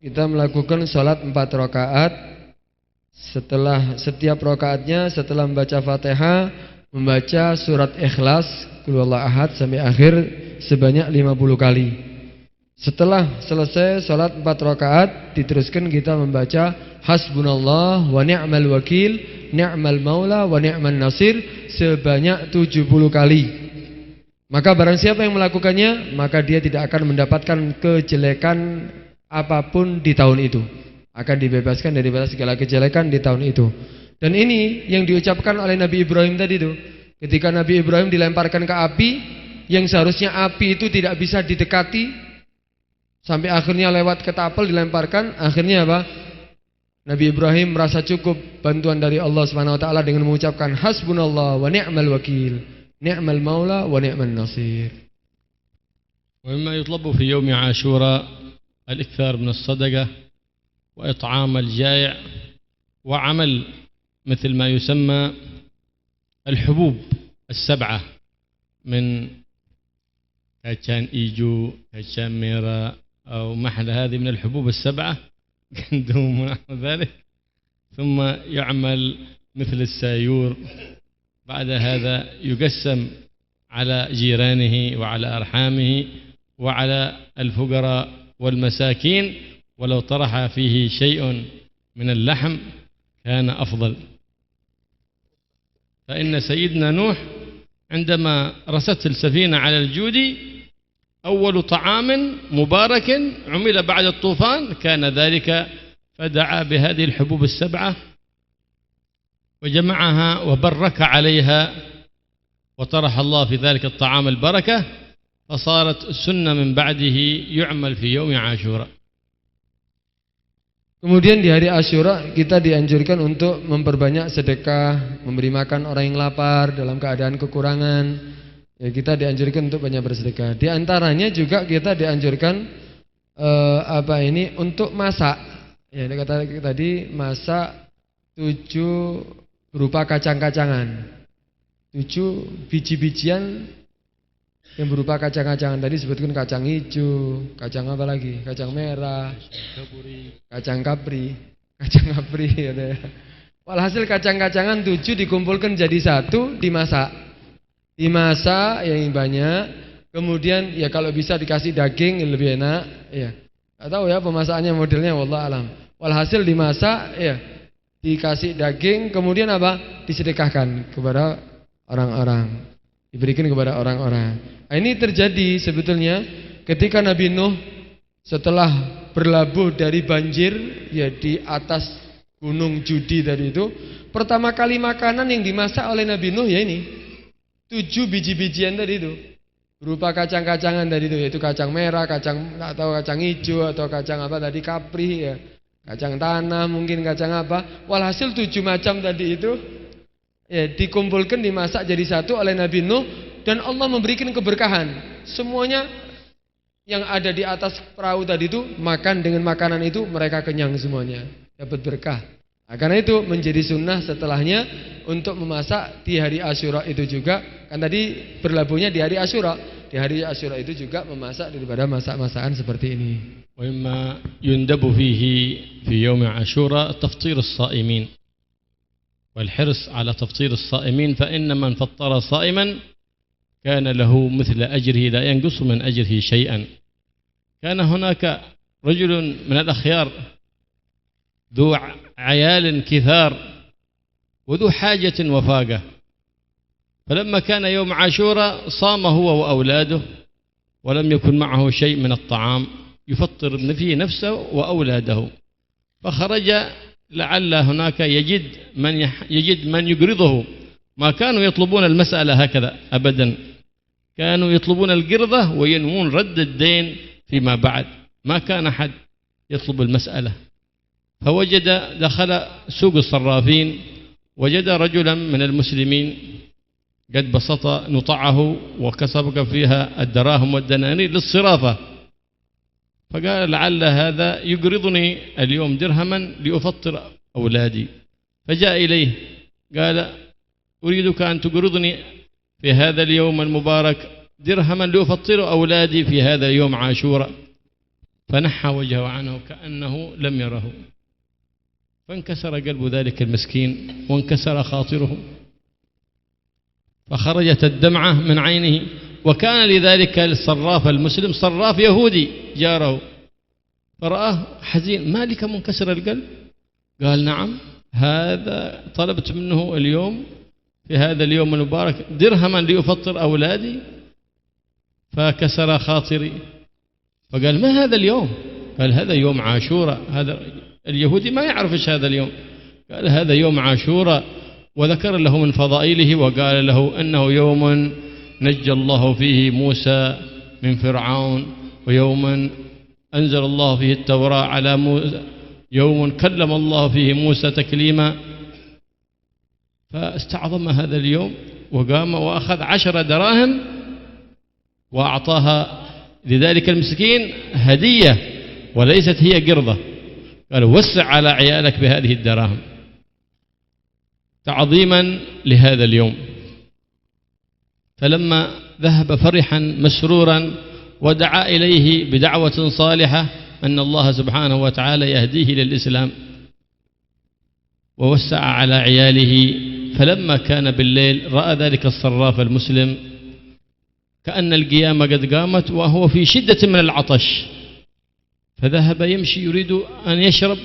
kita melakukan salat 4 rakaat. Setelah setiap rakaatnya, setelah membaca Fatihah, membaca surat Ikhlas, Qul Huwallahu Ahad sampai akhir sebanyak 50 kali. Setelah selesai salat 4 rakaat, diteruskan kita membaca Hasbunallah wa ni'mal wakil, ni'mal maula wa ni'man nasir sebanyak 70 kali. Maka barang siapa yang melakukannya, maka dia tidak akan mendapatkan kejelekan apapun di tahun itu. Akan dibebaskan daripada segala kejelekan di tahun itu. Dan ini yang diucapkan oleh Nabi Ibrahim tadi itu. Ketika Nabi Ibrahim dilemparkan ke api, yang seharusnya api itu tidak bisa didekati, sampai akhirnya lewat ketapel dilemparkan, akhirnya apa? Nabi Ibrahim merasa cukup bantuan dari Allah Subhanahu wa taala dengan mengucapkan hasbunallah wa ni'mal wakil, ni'mal maula wa ni'man nasir. ومما يطلب في يوم عاشوراء الإكثار من الصدقة وإطعام الجائع وعمل مثل ما يسمى الحبوب السبعة من كacang hijau, kacang merah أو محل هذه من الحبوب السبعة قندوم ونحو ذلك، ثم يعمل مثل السايور. بعد هذا يقسم على جيرانه وعلى أرحامه وعلى الفقراء والمساكين، ولو طرح فيه شيء من اللحم كان أفضل. فإن سيدنا نوح عندما رست السفينة على الجودي أول طعام مبارك عمل بعد الطوفان كان ذلك، فدعا بهذه الحبوب السبعة وجمعها وبرك عليها، وطرح الله في ذلك الطعام البركة، فصارت سنة من بعده يعمل في يوم عاشوراء. Kemudian di hari Asyura kita dianjurkan untuk memperbanyak sedekah, memberi makan orang yang lapar dalam keadaan kekurangan. Ya, kita dianjurkan untuk banyak bersedekah. Di antaranya juga kita dianjurkan untuk masak. Ya, kata tadi masak 7 berupa kacang-kacangan. 7 biji-bijian yang berupa kacang-kacangan. Tadi sebutkan kacang hijau, kacang apa lagi? Kacang merah, kacang kapri. Ya. Walhasil kacang-kacangan 7 dikumpulkan jadi satu, dimasak yang banyak. Kemudian ya kalau bisa dikasih daging lebih enak. Ya, nggak tahu ya pemasakannya modelnya, wallah alam. Walhasil dimasak, ya dikasih daging, kemudian apa? Disedekahkan kepada orang-orang, diberikan kepada orang-orang. Nah, ini terjadi sebetulnya ketika Nabi Nuh setelah berlabuh dari banjir ya di atas gunung Judi tadi itu, pertama kali makanan yang dimasak oleh Nabi Nuh ya ini 7 biji-bijian tadi itu, berupa kacang-kacangan tadi itu, yaitu kacang merah, kacang atau kacang hijau atau kacang apa tadi kapri ya, kacang tanah mungkin kacang apa. Walhasil 7 macam tadi itu ya dikumpulkan, dimasak jadi satu oleh Nabi Nuh, dan Allah memberikan keberkahan. Semuanya yang ada di atas perahu tadi itu makan dengan makanan itu, mereka kenyang semuanya, dapat berkah. Nah, karena itu menjadi sunnah setelahnya untuk memasak di hari Asyura itu juga. Kan tadi berlabuhnya di hari Asyura. Di hari Asyura itu juga memasak daripada masak-masakan seperti ini. Wa mimma yundabu fihi fi yaum Asyura tafthir as-sa'imin. والحرص على تفطير الصائمين، فإن من فطر صائما كان له مثل أجره لا ينقص من أجره شيئا. كان هناك رجل من الأخيار ذو عيال كثار وذو حاجة وفاقة، فلما كان يوم عاشوراء صام هو وأولاده ولم يكن معه شيء من الطعام يفطر فيه نفسه وأولاده، فخرج لعل هناك يجد من يقرضه. ما كانوا يطلبون المسألة هكذا أبدا، كانوا يطلبون القرضة وينوون رد الدين فيما بعد، ما كان أحد يطلب المسألة. فوجد دخل سوق الصرافين، وجد رجلا من المسلمين قد بسط نطعه وكسبك فيها الدراهم والدنانير للصرافة، فقال لعل هذا يقرضني اليوم درهما لأفطر أولادي. فجاء إليه قال أريدك أن تقرضني في هذا اليوم المبارك درهما لأفطر أولادي في هذا اليوم عاشوراء. فنحى وجهه عنه كأنه لم يره، فانكسر قلب ذلك المسكين وانكسر خاطره، فخرجت الدمعة من عينه. وكان لذلك الصراف المسلم صراف يهودي جاره، فرآه حزين، ما لك منكسر القلب؟ قال نعم، هذا طلبت منه اليوم في هذا اليوم المبارك درهما لأفطر أولادي فكسر خاطري. فقال ما هذا اليوم؟ قال هذا يوم عاشوراء. هذا اليهودي ما يعرف ايش هذا اليوم. قال هذا يوم عاشوراء، وذكر له من فضائله وقال له أنه يوم نجى الله فيه موسى من فرعون، ويوم أنزل الله فيه التوراة على موسى، يوم كلم الله فيه موسى تكليما. فاستعظم هذا اليوم وقام وأخذ 10 دراهم وأعطاها لذلك المسكين هدية وليست هي قرضة. قال وسع على عيالك بهذه الدراهم تعظيما لهذا اليوم. فلما ذهب فرحا مسرورا ودعا إليه بدعوة صالحة أن الله سبحانه وتعالى يهديه للإسلام، ووسع على عياله. فلما كان بالليل رأى ذلك الصراف المسلم كأن القيامة قد قامت وهو في شدة من العطش، فذهب يمشي يريد أن يشرب،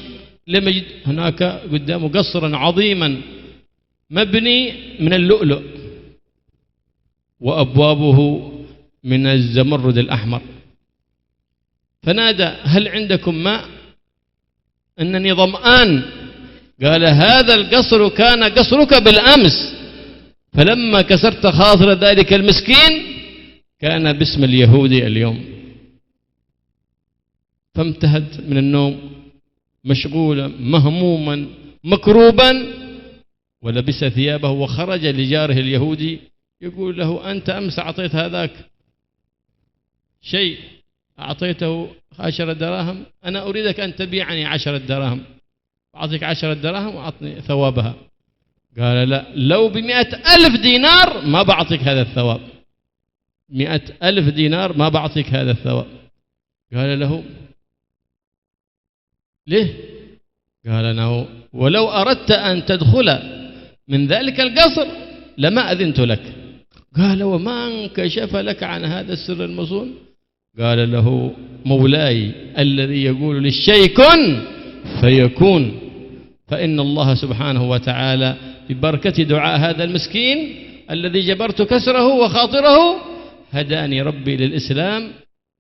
لم يجد هناك قدامه قصرا عظيما مبني من اللؤلؤ وأبوابه من الزمرد الأحمر، فنادى هل عندكم ماء؟ أنني ظمآن. قال هذا القصر كان قصرك بالأمس، فلما كسرت خاطر ذلك المسكين كان باسم اليهودي اليوم. فامتهد من النوم مشغولا مهموما مكروبا، ولبس ثيابه وخرج لجاره اليهودي يقول له أنت أمس أعطيت هذاك شيء، أعطيته 10 دراهم، أنا أريدك أن تبيعني 10 دراهم، أعطيك 10 دراهم وأعطني ثوابها. قال لا، لو ب100,000 دينار ما بعطيك هذا الثواب، 100,000 دينار ما بعطيك هذا الثواب. قال له ليه؟ قال أنه ولو أردت أن تدخل من ذلك القصر لما أذنت لك. قال وما انكشف لك عن هذا السر المصون؟ قال له مولاي الذي يقول للشيء كن فيكون، فإن الله سبحانه وتعالى ببركة دعاء هذا المسكين الذي جبرت كسره وخاطره هداني ربي للإسلام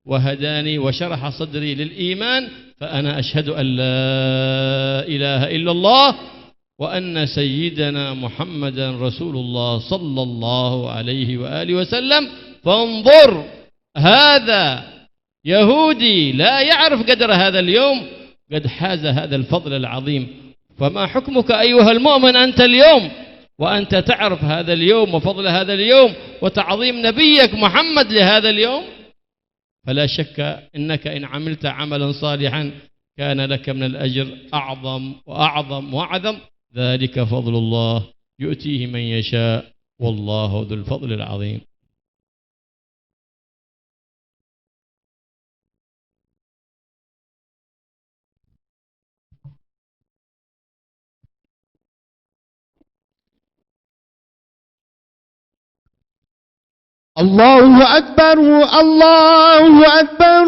وهداني وشرح صدري للإيمان، فأنا أشهد أن لا إله إلا الله وأن سيدنا محمدا رسول الله صلى الله عليه وآله وسلم. فانظر هذا يهودي لا يعرف قدر هذا اليوم قد حاز هذا الفضل العظيم، فما حكمك أيها المؤمن أنت اليوم وأنت تعرف هذا اليوم وفضل هذا اليوم وتعظيم نبيك محمد لهذا اليوم؟ فلا شك إنك إن عملت عملا صالحا كان لك من الأجر أعظم وأعظم وأعظم، ذلك فضل الله يؤتيه من يشاء والله ذو الفضل العظيم. الله أكبر الله أكبر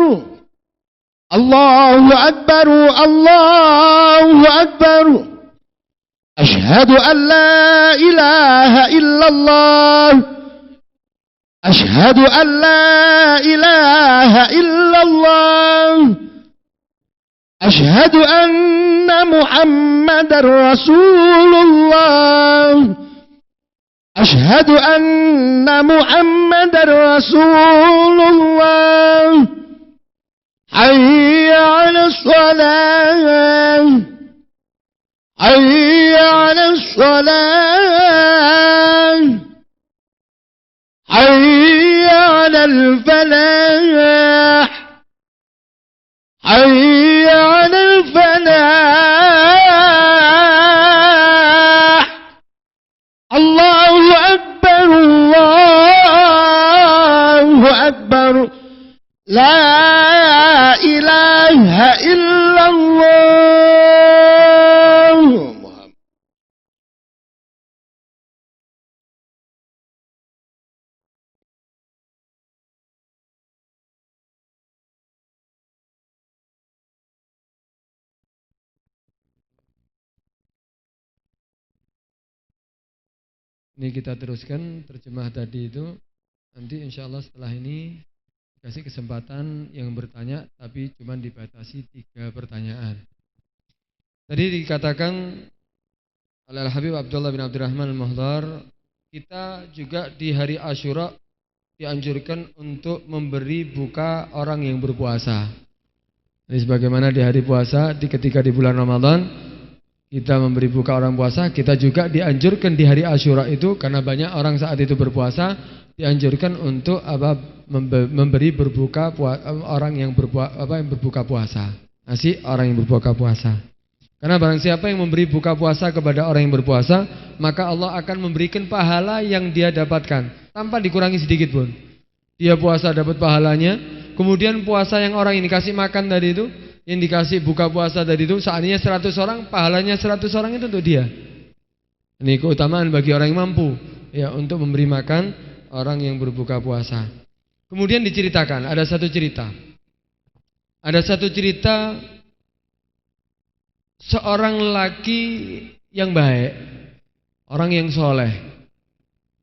الله أكبر الله أكبر، أشهد أن لا إله إلا الله، أشهد أن لا إله إلا الله، أشهد أن محمدا رسول الله، أشهد أن محمدا رسول الله. حي على الصلاة، حي على الصلاة، حي على الفلاح، حي على الفلاح. الله أكبر الله أكبر، لا إله إلا الله. Ini kita teruskan terjemah tadi itu. Nanti insya Allah setelah ini kasih kesempatan yang bertanya, tapi cuma dibatasi 3 pertanyaan. Tadi dikatakan oleh Al-Habib Abdullah bin Abdurrahman Al-Muhdar, kita juga di hari Asyura dianjurkan untuk memberi buka orang yang berpuasa. Jadi sebagaimana di hari puasa, ketika di bulan Ramadan kita memberi buka orang puasa, kita juga dianjurkan di hari Asyura itu karena banyak orang saat itu berpuasa, dianjurkan untuk memberi berbuka orang yang berbuka puasa. ngasih orang yang berbuka puasa. Karena barang siapa yang memberi buka puasa kepada orang yang berpuasa, maka Allah akan memberikan pahala yang dia dapatkan tanpa dikurangi sedikit pun. Dia puasa dapat pahalanya, kemudian puasa yang orang ini kasih makan tadi itu, yang dikasih buka puasa tadi itu, seandainya 100 orang, pahalanya 100 orang itu untuk dia. Ini keutamaan bagi orang yang mampu ya untuk memberi makan orang yang berbuka puasa. Kemudian diceritakan, ada satu cerita. Ada satu cerita seorang laki yang baik, orang yang soleh.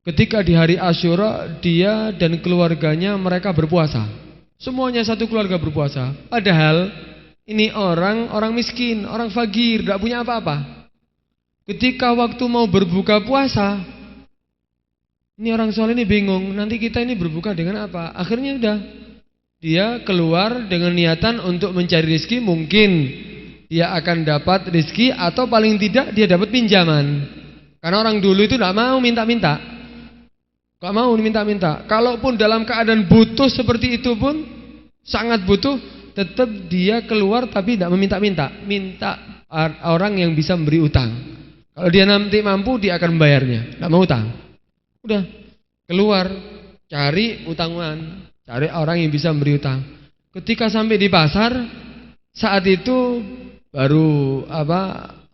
Ketika di hari Asyura, dia dan keluarganya mereka berpuasa. Semuanya satu keluarga berpuasa. Padahal ini orang miskin, orang fakir, tidak punya apa-apa. Ketika waktu mau berbuka puasa, ini orang soleh ini bingung, nanti kita ini berbuka dengan apa? Akhirnya udah, dia keluar dengan niatan untuk mencari rezeki. Mungkin dia akan dapat rezeki atau paling tidak dia dapat pinjaman. Karena orang dulu itu tidak mau minta-minta, gak mau minta-minta. Kalaupun dalam keadaan butuh seperti itu pun, sangat butuh, tetap dia keluar tapi tidak meminta-minta. Minta orang yang bisa memberi utang. Kalau dia nanti mampu, dia akan membayarnya, tidak mau utang. Udah, keluar cari utangan, cari orang yang bisa memberi utang. Ketika sampai di pasar, saat itu baru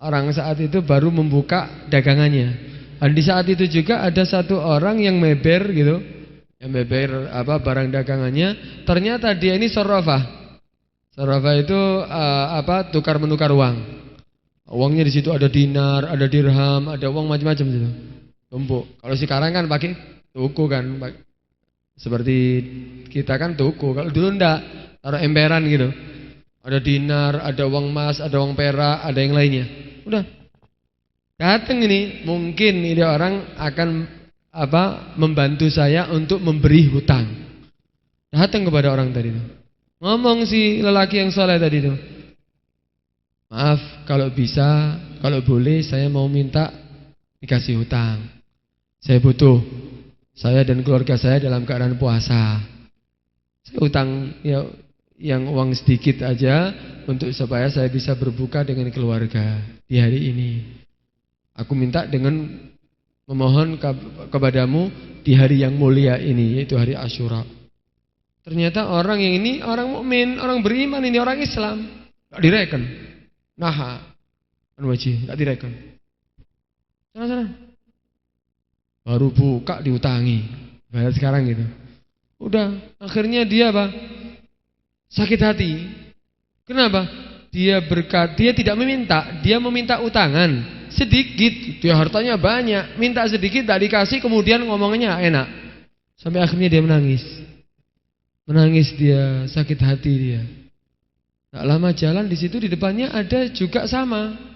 orang saat itu baru membuka dagangannya. Dan di saat itu juga ada satu orang yang meber gitu, yang meber barang dagangannya. Ternyata dia ini sorofah. Sorofah itu tukar menukar uang. Uangnya di situ ada dinar, ada dirham, ada uang macam-macam gitu. Tumpuk. Kalau sekarang kan pakai tuku kan, seperti kita kan tuku. Kalau dulu enggak, taruh emperan gitu. Ada dinar, ada uang emas, ada uang perak, ada yang lainnya. Udah. Datang ini, mungkin ini orang akan membantu saya untuk memberi hutang. Datang kepada orang tadi itu. Ngomong si lelaki yang soleh tadi itu. Maaf, kalau bisa, kalau boleh saya mau minta dikasih hutang. Saya butuh, saya dan keluarga saya dalam keadaan puasa. Saya utang ya yang uang sedikit aja untuk supaya saya bisa berbuka dengan keluarga di hari ini. Aku minta dengan memohon kepadamu di hari yang mulia ini, yaitu hari Asyura. Ternyata orang yang ini orang mukmin, orang beriman, ini orang Islam, enggak direken. Nah, wajib enggak direken. Sana. Baru buka diutangi, bayar sekarang gitu. Udah, akhirnya dia sakit hati. Kenapa? Dia tidak meminta, dia meminta utangan sedikit. Dia hartanya banyak, minta sedikit tak dikasih, kemudian ngomongnya enak. Sampai akhirnya dia menangis. Menangis dia, sakit hati dia. Tak lama jalan di situ di depannya ada juga sama.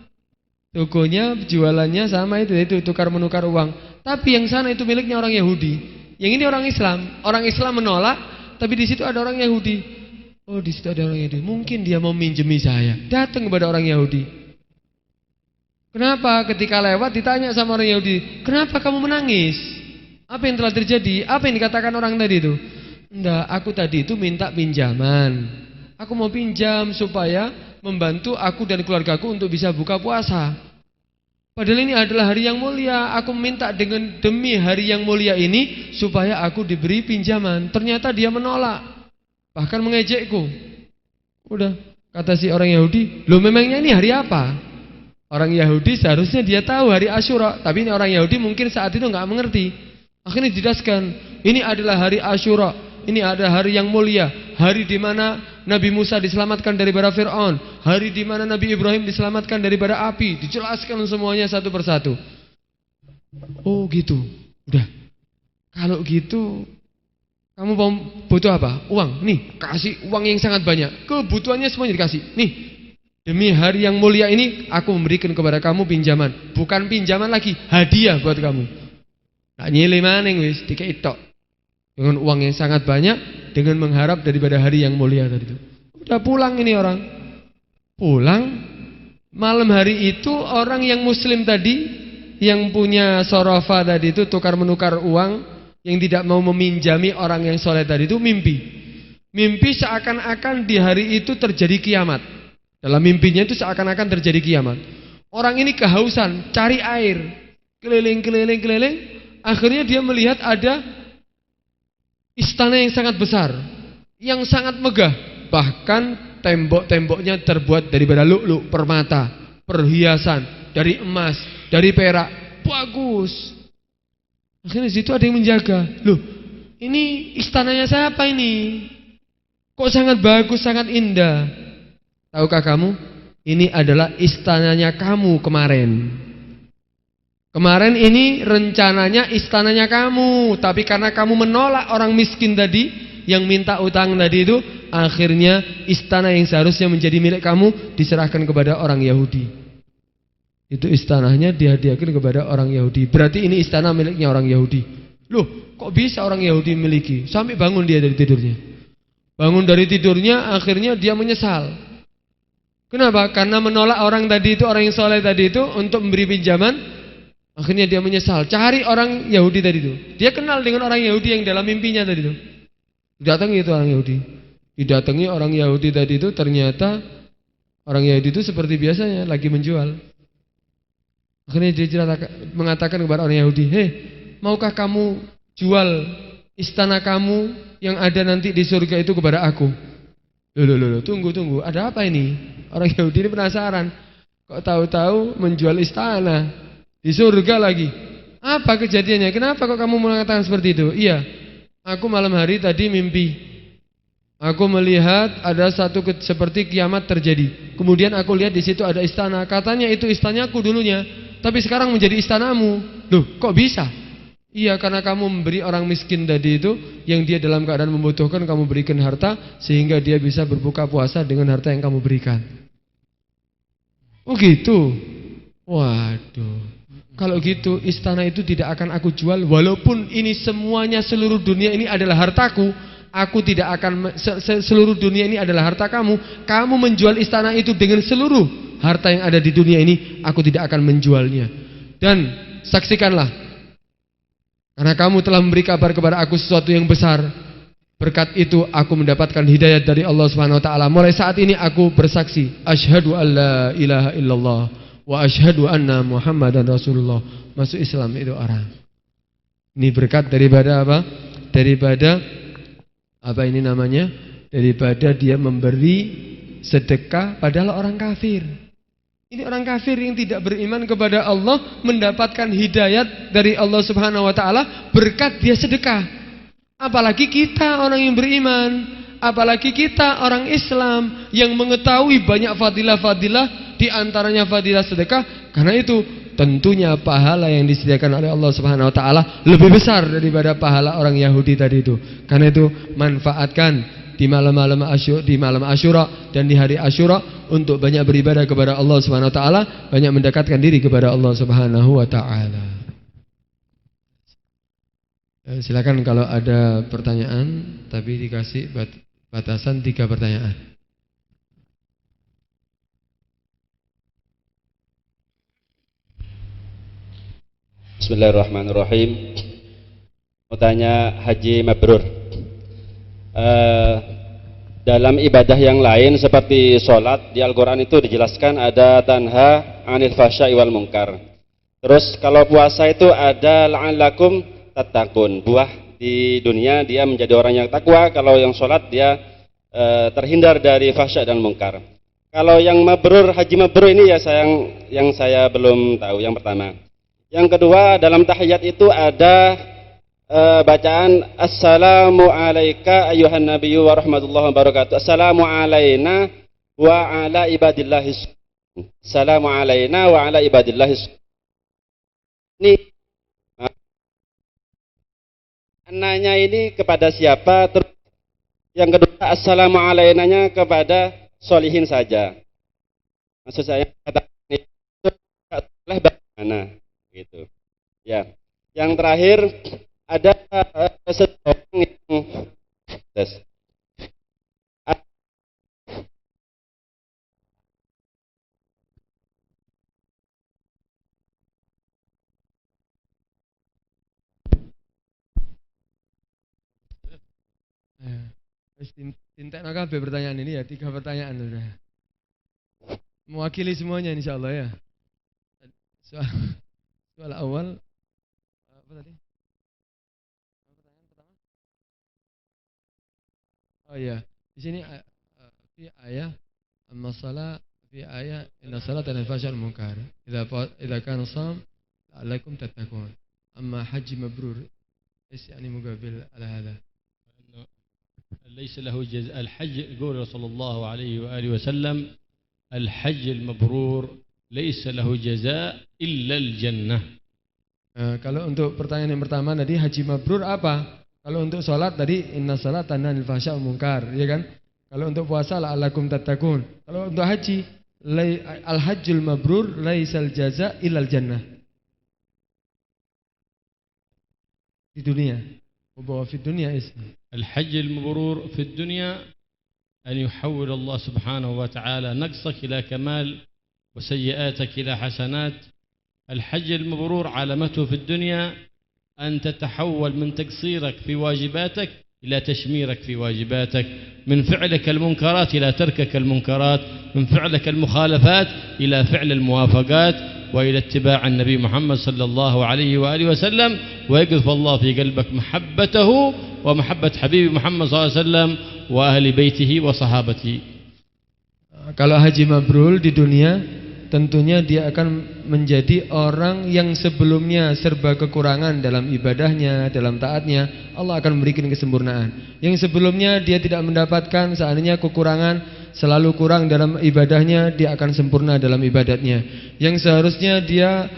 Tokonya jualannya sama itu tukar menukar uang. Tapi yang sana itu miliknya orang Yahudi. Yang ini orang Islam. Orang Islam menolak, tapi di situ ada orang Yahudi. Oh, di situ ada orang Yahudi. Mungkin dia mau minjemi saya. Datang kepada orang Yahudi. Kenapa? Ketika lewat ditanya sama orang Yahudi, kenapa kamu menangis? Apa yang telah terjadi? Apa yang dikatakan orang tadi itu? Enggak, aku tadi itu minta pinjaman. Aku mau pinjam supaya membantu aku dan keluargaku untuk bisa buka puasa. Padahal ini adalah hari yang mulia. Aku minta demi hari yang mulia ini supaya aku diberi pinjaman. Ternyata dia menolak, bahkan mengejekku. Udah, kata si orang Yahudi, loh memangnya ini hari apa? Orang Yahudi seharusnya dia tahu hari Asyura, tapi ini orang Yahudi mungkin saat itu nggak mengerti. Akhirnya dijelaskan, ini adalah hari Asyura. Ini adalah hari yang mulia, hari di mana Nabi Musa diselamatkan daripada Fir'aun, hari di mana Nabi Ibrahim diselamatkan daripada api. Dijelaskan semuanya satu persatu. Oh gitu, udah. Kalau gitu, kamu butuh apa? Uang. Nih, kasih uang yang sangat banyak. Kebutuhannya semuanya dikasih. Nih, demi hari yang mulia ini, aku memberikan kepada kamu pinjaman. Bukan pinjaman lagi, hadiah buat kamu. Tak nyilih maning wis, dikei tok. Dengan uang yang sangat banyak, dengan mengharap daripada hari yang mulia tadi itu. Udah pulang ini orang. Pulang, malam hari itu orang yang muslim tadi, yang punya sorofa tadi itu, tukar menukar uang, yang tidak mau meminjami orang yang soleh tadi itu mimpi. Mimpi seakan-akan di hari itu terjadi kiamat. Dalam mimpinya itu seakan-akan terjadi kiamat. Orang ini kehausan, cari air, keliling. Akhirnya dia melihat ada istana yang sangat besar, yang sangat megah. Bahkan tembok-temboknya terbuat daripada lu'lu', permata, perhiasan, dari emas, dari perak, bagus. Akhirnya di situ ada yang menjaga. Loh, ini istananya siapa ini? Kok sangat bagus, sangat indah. Tahukah kamu? Ini adalah istananya kamu kemarin. Kemarin ini rencananya istananya kamu, tapi karena kamu menolak orang miskin tadi yang minta utang tadi itu, akhirnya istana yang seharusnya menjadi milik kamu diserahkan kepada orang Yahudi. Itu istananya dihadiahkan kepada orang Yahudi. Berarti ini istana miliknya orang Yahudi. Loh, kok bisa orang Yahudi miliki? Sampai bangun dia dari tidurnya. Bangun dari tidurnya, akhirnya dia menyesal. Kenapa? Karena menolak orang tadi itu, orang yang soleh tadi itu untuk memberi pinjaman. Akhirnya dia menyesal. Cari orang Yahudi tadi itu. Dia kenal dengan orang Yahudi yang dalam mimpinya tadi itu. Didatangi itu orang Yahudi. Didatangi orang Yahudi tadi itu, ternyata orang Yahudi itu seperti biasanya lagi menjual. Akhirnya dia mengatakan kepada orang Yahudi, "Hei, maukah kamu jual istana kamu yang ada nanti di surga itu kepada aku?" Loh, tunggu, ada apa ini? Orang Yahudi ini penasaran. Kok tahu-tahu menjual istana di surga lagi? Apa kejadiannya? Kenapa kok kamu mengatakan seperti itu? Iya, aku malam hari tadi mimpi. Aku melihat ada seperti kiamat terjadi. Kemudian aku lihat di situ ada istana. Katanya itu istanaku dulunya, tapi sekarang menjadi istanamu. Loh, kok bisa? Iya, karena kamu memberi orang miskin tadi itu, yang dia dalam keadaan membutuhkan, kamu berikan harta, sehingga dia bisa berbuka puasa dengan harta yang kamu berikan. Oh gitu? Waduh, kalau gitu istana itu tidak akan aku jual. Walaupun ini semuanya, seluruh dunia ini adalah hartaku, aku tidak akan, seluruh dunia ini adalah harta kamu. Kamu menjual istana itu dengan seluruh harta yang ada di dunia ini, aku tidak akan menjualnya. Dan saksikanlah, karena kamu telah memberi kabar kepada aku sesuatu yang besar. Berkat itu aku mendapatkan hidayat dari Allah Subhanahu wa taala. Mulai saat ini aku bersaksi, asyhadu alla ilaha illallah wa asyhadu anna Muhammadan Rasulullah. Masuk Islam itu orang. Ini berkat daripada apa? Daripada apa ini namanya? Daripada dia memberi sedekah padahal orang kafir. Ini orang kafir yang tidak beriman kepada Allah mendapatkan hidayat dari Allah Subhanahu wa taala berkat dia sedekah. Apalagi kita orang yang beriman, apalagi kita orang Islam yang mengetahui banyak fadilah-fadilah, di antaranya fadilah sedekah. Karena itu tentunya pahala yang disediakan oleh Allah Subhanahu wa taala lebih besar daripada pahala orang Yahudi tadi itu. Karena itu manfaatkan di malam-malam Asyura dan di hari Asyura untuk banyak beribadah kepada Allah Subhanahu wa taala, banyak mendekatkan diri kepada Allah Subhanahu wa taala. Silakan kalau ada pertanyaan, tapi dikasih batasan 3 pertanyaan. Bismillahirrahmanirrahim. Mau tanya haji mabrur. Dalam ibadah yang lain seperti sholat, di Al-Quran itu dijelaskan ada tanha anil fahsya'i wal munkar. Terus kalau puasa itu ada la'allakum tattaqun, buah di dunia dia menjadi orang yang takwa. Kalau yang sholat dia terhindar dari fahsya' dan munkar. Kalau yang mabrur, haji mabrur ini ya yang saya belum tahu, yang pertama. Yang kedua, dalam tahiyat itu ada bacaan assalamu alayka ayyuhan nabiyyu wa rahmatullahi wa barakatuh. Assalamu alayna wa ala ibadillahis. Assalamu alayna wa ala ibadillahis. Ini nanya ini kepada siapa? Terus yang kedua, assalamu alaynanya kepada solihin saja. Maksud saya kata itu oleh bagaimana gitu. Ya. Yang terakhir ada seseorang yang Tintek kabeh pertanyaan ini ya, 3 pertanyaan sudah. mewakili semuanya insyaallah ya. Soal awal apa tadi? Pertanyaan pertama. Oh iya, di sini fi ayat masalah fi ayat inna salata tanha fahsya'i wal munkar. Idza kana sham la'allakum tattaqun. Amma haji mabrur ايش يعني مقابل على هذا؟ ليس له جزاء الحج. يقول رسول الله عليه وآله وسلم الحج المبرور ليس له جزاء إلا الجنة. Kalau untuk pertanyaan yang pertama tadi haji mabrur apa? Kalau untuk sholat tadi inna salat tanha 'anil fahsya'i wal munkar, ya kan? Kalau untuk puasa la'allakum tattaqun. Kalau untuk haji al hajjul mabrur laisal jaza illal jannah. Di dunia. Wa fi dunia ismi. الحج المبرور في الدنيا أن يحول الله سبحانه وتعالى نقصك إلى كمال وسيئاتك إلى حسنات. الحج المبرور علامته في الدنيا أن تتحول من تقصيرك في واجباتك إلى تشميرك في واجباتك، من فعلك المنكرات إلى تركك المنكرات، من فعلك المخالفات إلى فعل الموافقات، وإلى اتباع النبي محمد صلى الله عليه وآله وسلم، ويقذف الله في قلبك محبته ومحبة حبيب محمد صلى الله عليه وسلم وأهل بيته وصحابته. Kalau haji mabrur di dunia, tentunya dia akan menjadi orang yang sebelumnya serba kekurangan dalam ibadahnya, dalam taatnya, Allah akan memberikan kesempurnaan. Yang sebelumnya dia tidak mendapatkan, seandainya kekurangan, selalu kurang dalam ibadahnya, dia akan sempurna dalam ibadatnya. Yang seharusnya dia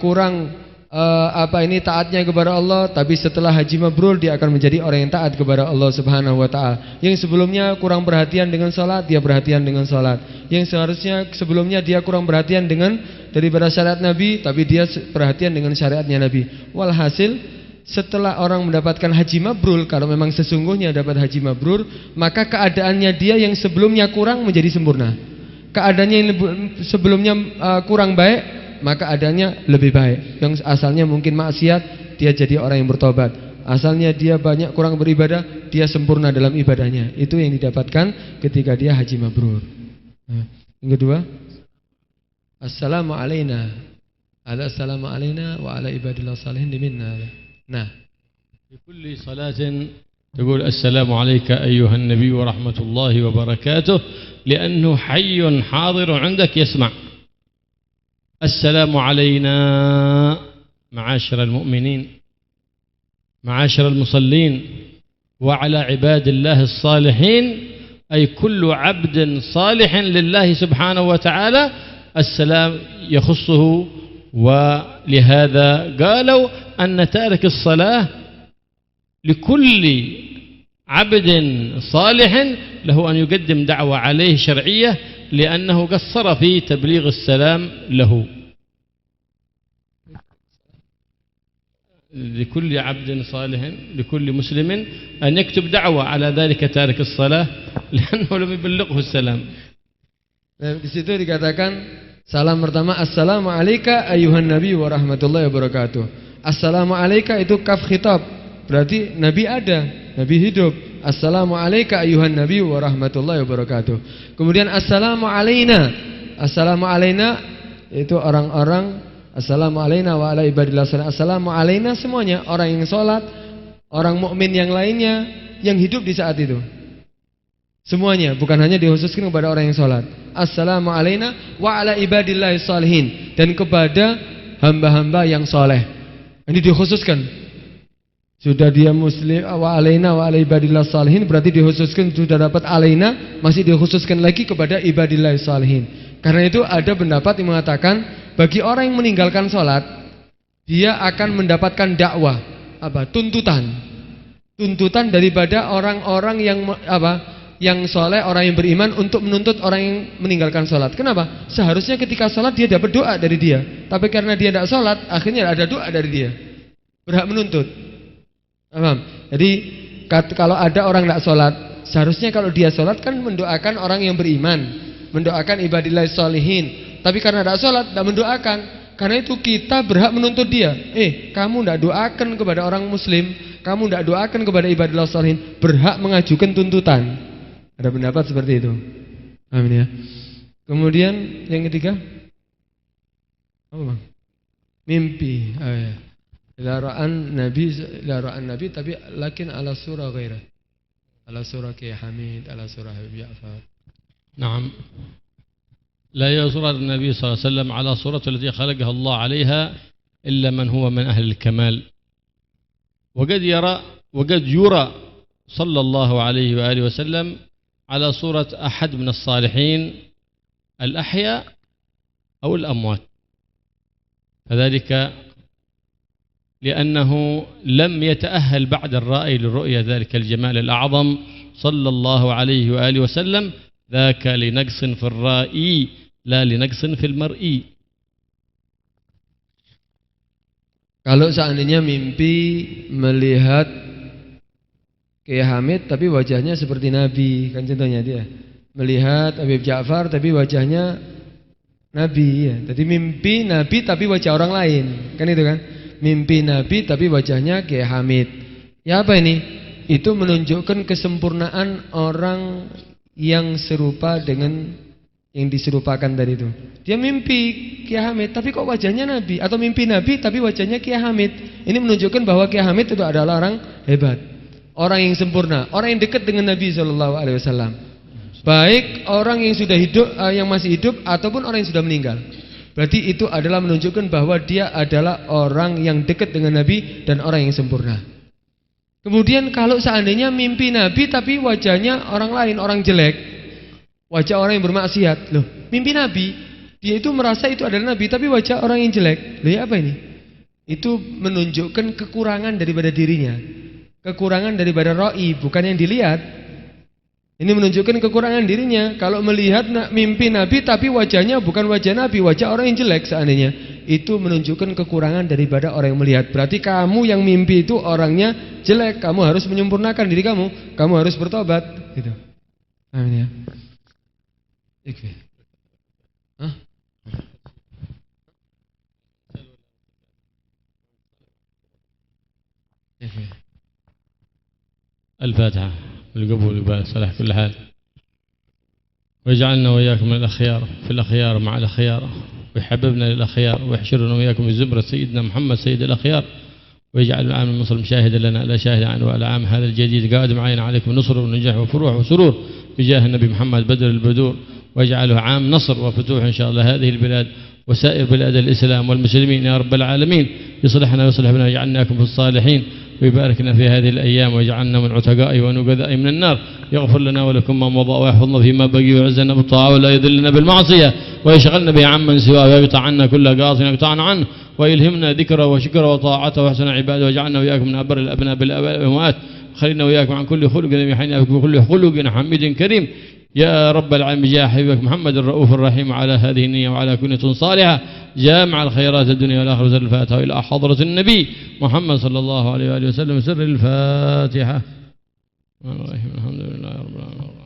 kurang taatnya kepada Allah, tapi setelah haji mabrur dia akan menjadi orang yang taat kepada Allah Subhanahu wa taala. Yang sebelumnya kurang perhatian dengan salat, dia perhatian dengan salat. Yang seharusnya sebelumnya dia kurang perhatian dengan daripada syariat Nabi, tapi dia perhatian dengan syariatnya Nabi. Walhasil setelah orang mendapatkan haji mabrur, kalau memang sesungguhnya dapat haji mabrur, maka keadaannya dia yang sebelumnya kurang menjadi sempurna. Keadaannya yang sebelumnya kurang baik, maka adanya lebih baik. Yang asalnya mungkin maksiat, dia jadi orang yang bertobat. Asalnya dia banyak kurang beribadah, dia sempurna dalam ibadahnya. Itu yang didapatkan ketika dia haji mabrur. Yang kedua, assalamu alayna wa ala ibadillah salihin minna. Nah, في كل صلاة تقول السلام عليك أيها النبي ورحمة الله وبركاته، لأنه حي حاضر عندك يسمع. السلام علينا معاشر المؤمنين، معاشر المصلين، وعلى عباد الله الصالحين، أي كل عبد صالح لله سبحانه وتعالى السلام يخصه. ولهذا قالوا أن تارك الصلاة لكل عبد صالح له أن يقدم دعوة عليه شرعية، لأنه قصر في تبليغ السلام له. لكل عبد صالح، لكل مسلم أن يكتب دعوة على ذلك تارك الصلاة، لأنه لم يبلغه السلام. Di situ dikatakan salam pertama assalamu alayka ayyuhan nabi wa rahmatullahi wa barakatuh. Assalamu alayka itu kaf khitab, berarti nabi ada, nabi hidup. Assalamu alayka ayyuhan nabi wa rahmatullahi wa barakatuh. Kemudian assalamu alayna. Assalamu alayna itu orang-orang, assalamu alayna wa ala ibadillah salihin. Assalamu alayna semuanya, orang yang sholat, orang mukmin yang lainnya yang hidup di saat itu. Semuanya, bukan hanya dikhususkan kepada orang yang sholat. Assalamu alayna wa ala ibadillah salihin, dan kepada hamba-hamba yang soleh. Ini dikhususkan. Sudah dia muslim wa alaina wa ala ibadillah salihin, berarti dikhususkan, sudah dapat alaina, masih dikhususkan lagi kepada ibadillah salihin. Karena itu ada pendapat yang mengatakan bagi orang yang meninggalkan sholat, dia akan mendapatkan dakwah, tuntutan daripada orang-orang yang yang soleh, orang yang beriman, untuk menuntut orang yang meninggalkan sholat. Kenapa? Seharusnya ketika sholat dia dapat doa dari dia, tapi karena dia tidak sholat, akhirnya ada doa dari dia, berhak menuntut. Paham? Jadi kalau ada orang tidak sholat, seharusnya kalau dia sholat kan mendoakan orang yang beriman, mendoakan ibadillah sholihin. Tapi karena tidak sholat, tidak mendoakan. Karena itu kita berhak menuntut dia. Kamu tidak doakan kepada orang muslim, kamu tidak doakan kepada ibadillah sholihin, berhak mengajukan tuntutan. Ada pendapat seperti itu. Amin ya. Kemudian yang ketiga apa bang? Mimpi. Oh, ya. Laraan Nabi tapi lakin ala surah ghairah. Ala surah Kiai Hamid, ala surah Habib Ja'far. نعم لا يصور النبي صلى الله عليه وسلم على صورة التي خلقها الله عليها إلا من هو من أهل الكمال وقد يرى صلى الله عليه وآله وسلم على صورة أحد من الصالحين الأحياء أو الأموات فذلك لأنه لم يتأهل بعد الرأي للرؤية ذلك الجمال الأعظم صلى الله عليه وآله وسلم ذاك لنقص في الرائي لا لنقص في المرئي. Kalau seandainya mimpi melihat Kiai Hamid tapi wajahnya seperti Nabi, kan contohnya dia melihat Habib Ja'far tapi wajahnya Nabi ya. Jadi mimpi Nabi tapi wajah orang lain, kan itu kan? Mimpi Nabi tapi wajahnya Kiai Hamid. Ya apa ini? Itu menunjukkan kesempurnaan orang yang serupa dengan yang diserupakan tadi itu. Dia mimpi Kiai Hamid tapi kok wajahnya Nabi, atau mimpi Nabi tapi wajahnya Kiai Hamid. Ini menunjukkan bahwa Kiai Hamid itu adalah orang hebat, orang yang sempurna, orang yang dekat dengan Nabi SAW. Baik orang yang sudah hidup, yang masih hidup, ataupun orang yang sudah meninggal. Berarti itu adalah menunjukkan bahwa dia adalah orang yang dekat dengan Nabi dan orang yang sempurna. Kemudian kalau seandainya mimpi Nabi tapi wajahnya orang lain, orang jelek, wajah orang yang bermaksiat, loh, mimpi Nabi, dia itu merasa itu adalah Nabi tapi wajah orang yang jelek. Loh ya apa ini? Itu menunjukkan kekurangan daripada dirinya, kekurangan daripada ra'i, bukan yang dilihat. Ini menunjukkan kekurangan dirinya. Kalau melihat mimpi Nabi tapi wajahnya bukan wajah Nabi, wajah orang yang jelek seandainya, itu menunjukkan kekurangan daripada orang yang melihat. Berarti kamu yang mimpi itu orangnya jelek, kamu harus menyempurnakan diri kamu, kamu harus bertobat gitu. Amin ya. Oke. Hah? Oke. الفاتحة والقبول والصلاح كل حال ويجعلنا وإياكم من الأخيار في الأخيار مع الأخيار ويحببنا للأخيار ويحشرنا وإياكم بزمرة سيدنا محمد سيد الأخيار ويجعل العام المصر شاهدا لنا لا شاهد عنه وعلى عام هذا الجديد قادم علينا عليكم نصر ونجاح وفروح وسرور بجاه النبي محمد بدر البدور ويجعله عام نصر وفتوح إن شاء الله هذه البلاد وسائر بلاد الإسلام والمسلمين يا رب العالمين يصلحنا ويصلح بنا ويجعلناكم في الصالحين ويباركنا في هذه الأيام ويجعلنا من عتقائه ونقذائه من النار يغفر لنا ولكم ما مضى ويحفظنا فيما بقي ويعزنا بالطاعة ولا يذلنا بالمعصية ويشغلنا به عمن سواه ويقطع عنا كل قاص يقطعنا عنه ويلهمنا ذكره وشكره وطاعته وحسن عباده ويجعلنا وإياكم من أبر الأبناء بالآباء والأمهات خلينا وإياكم عن كل خلق يحيينا بكل خلق حميد كريم يا رب العالمين جاء حبيبك محمد الرؤوف الرحيم على هذه النية وعلى كل نية صالحة جامع الخيرات الدنيا والآخرة الفاتحة إلى حضرة النبي محمد صلى الله عليه وآله وسلم سر الفاتحة الحمد لله رب العالمين.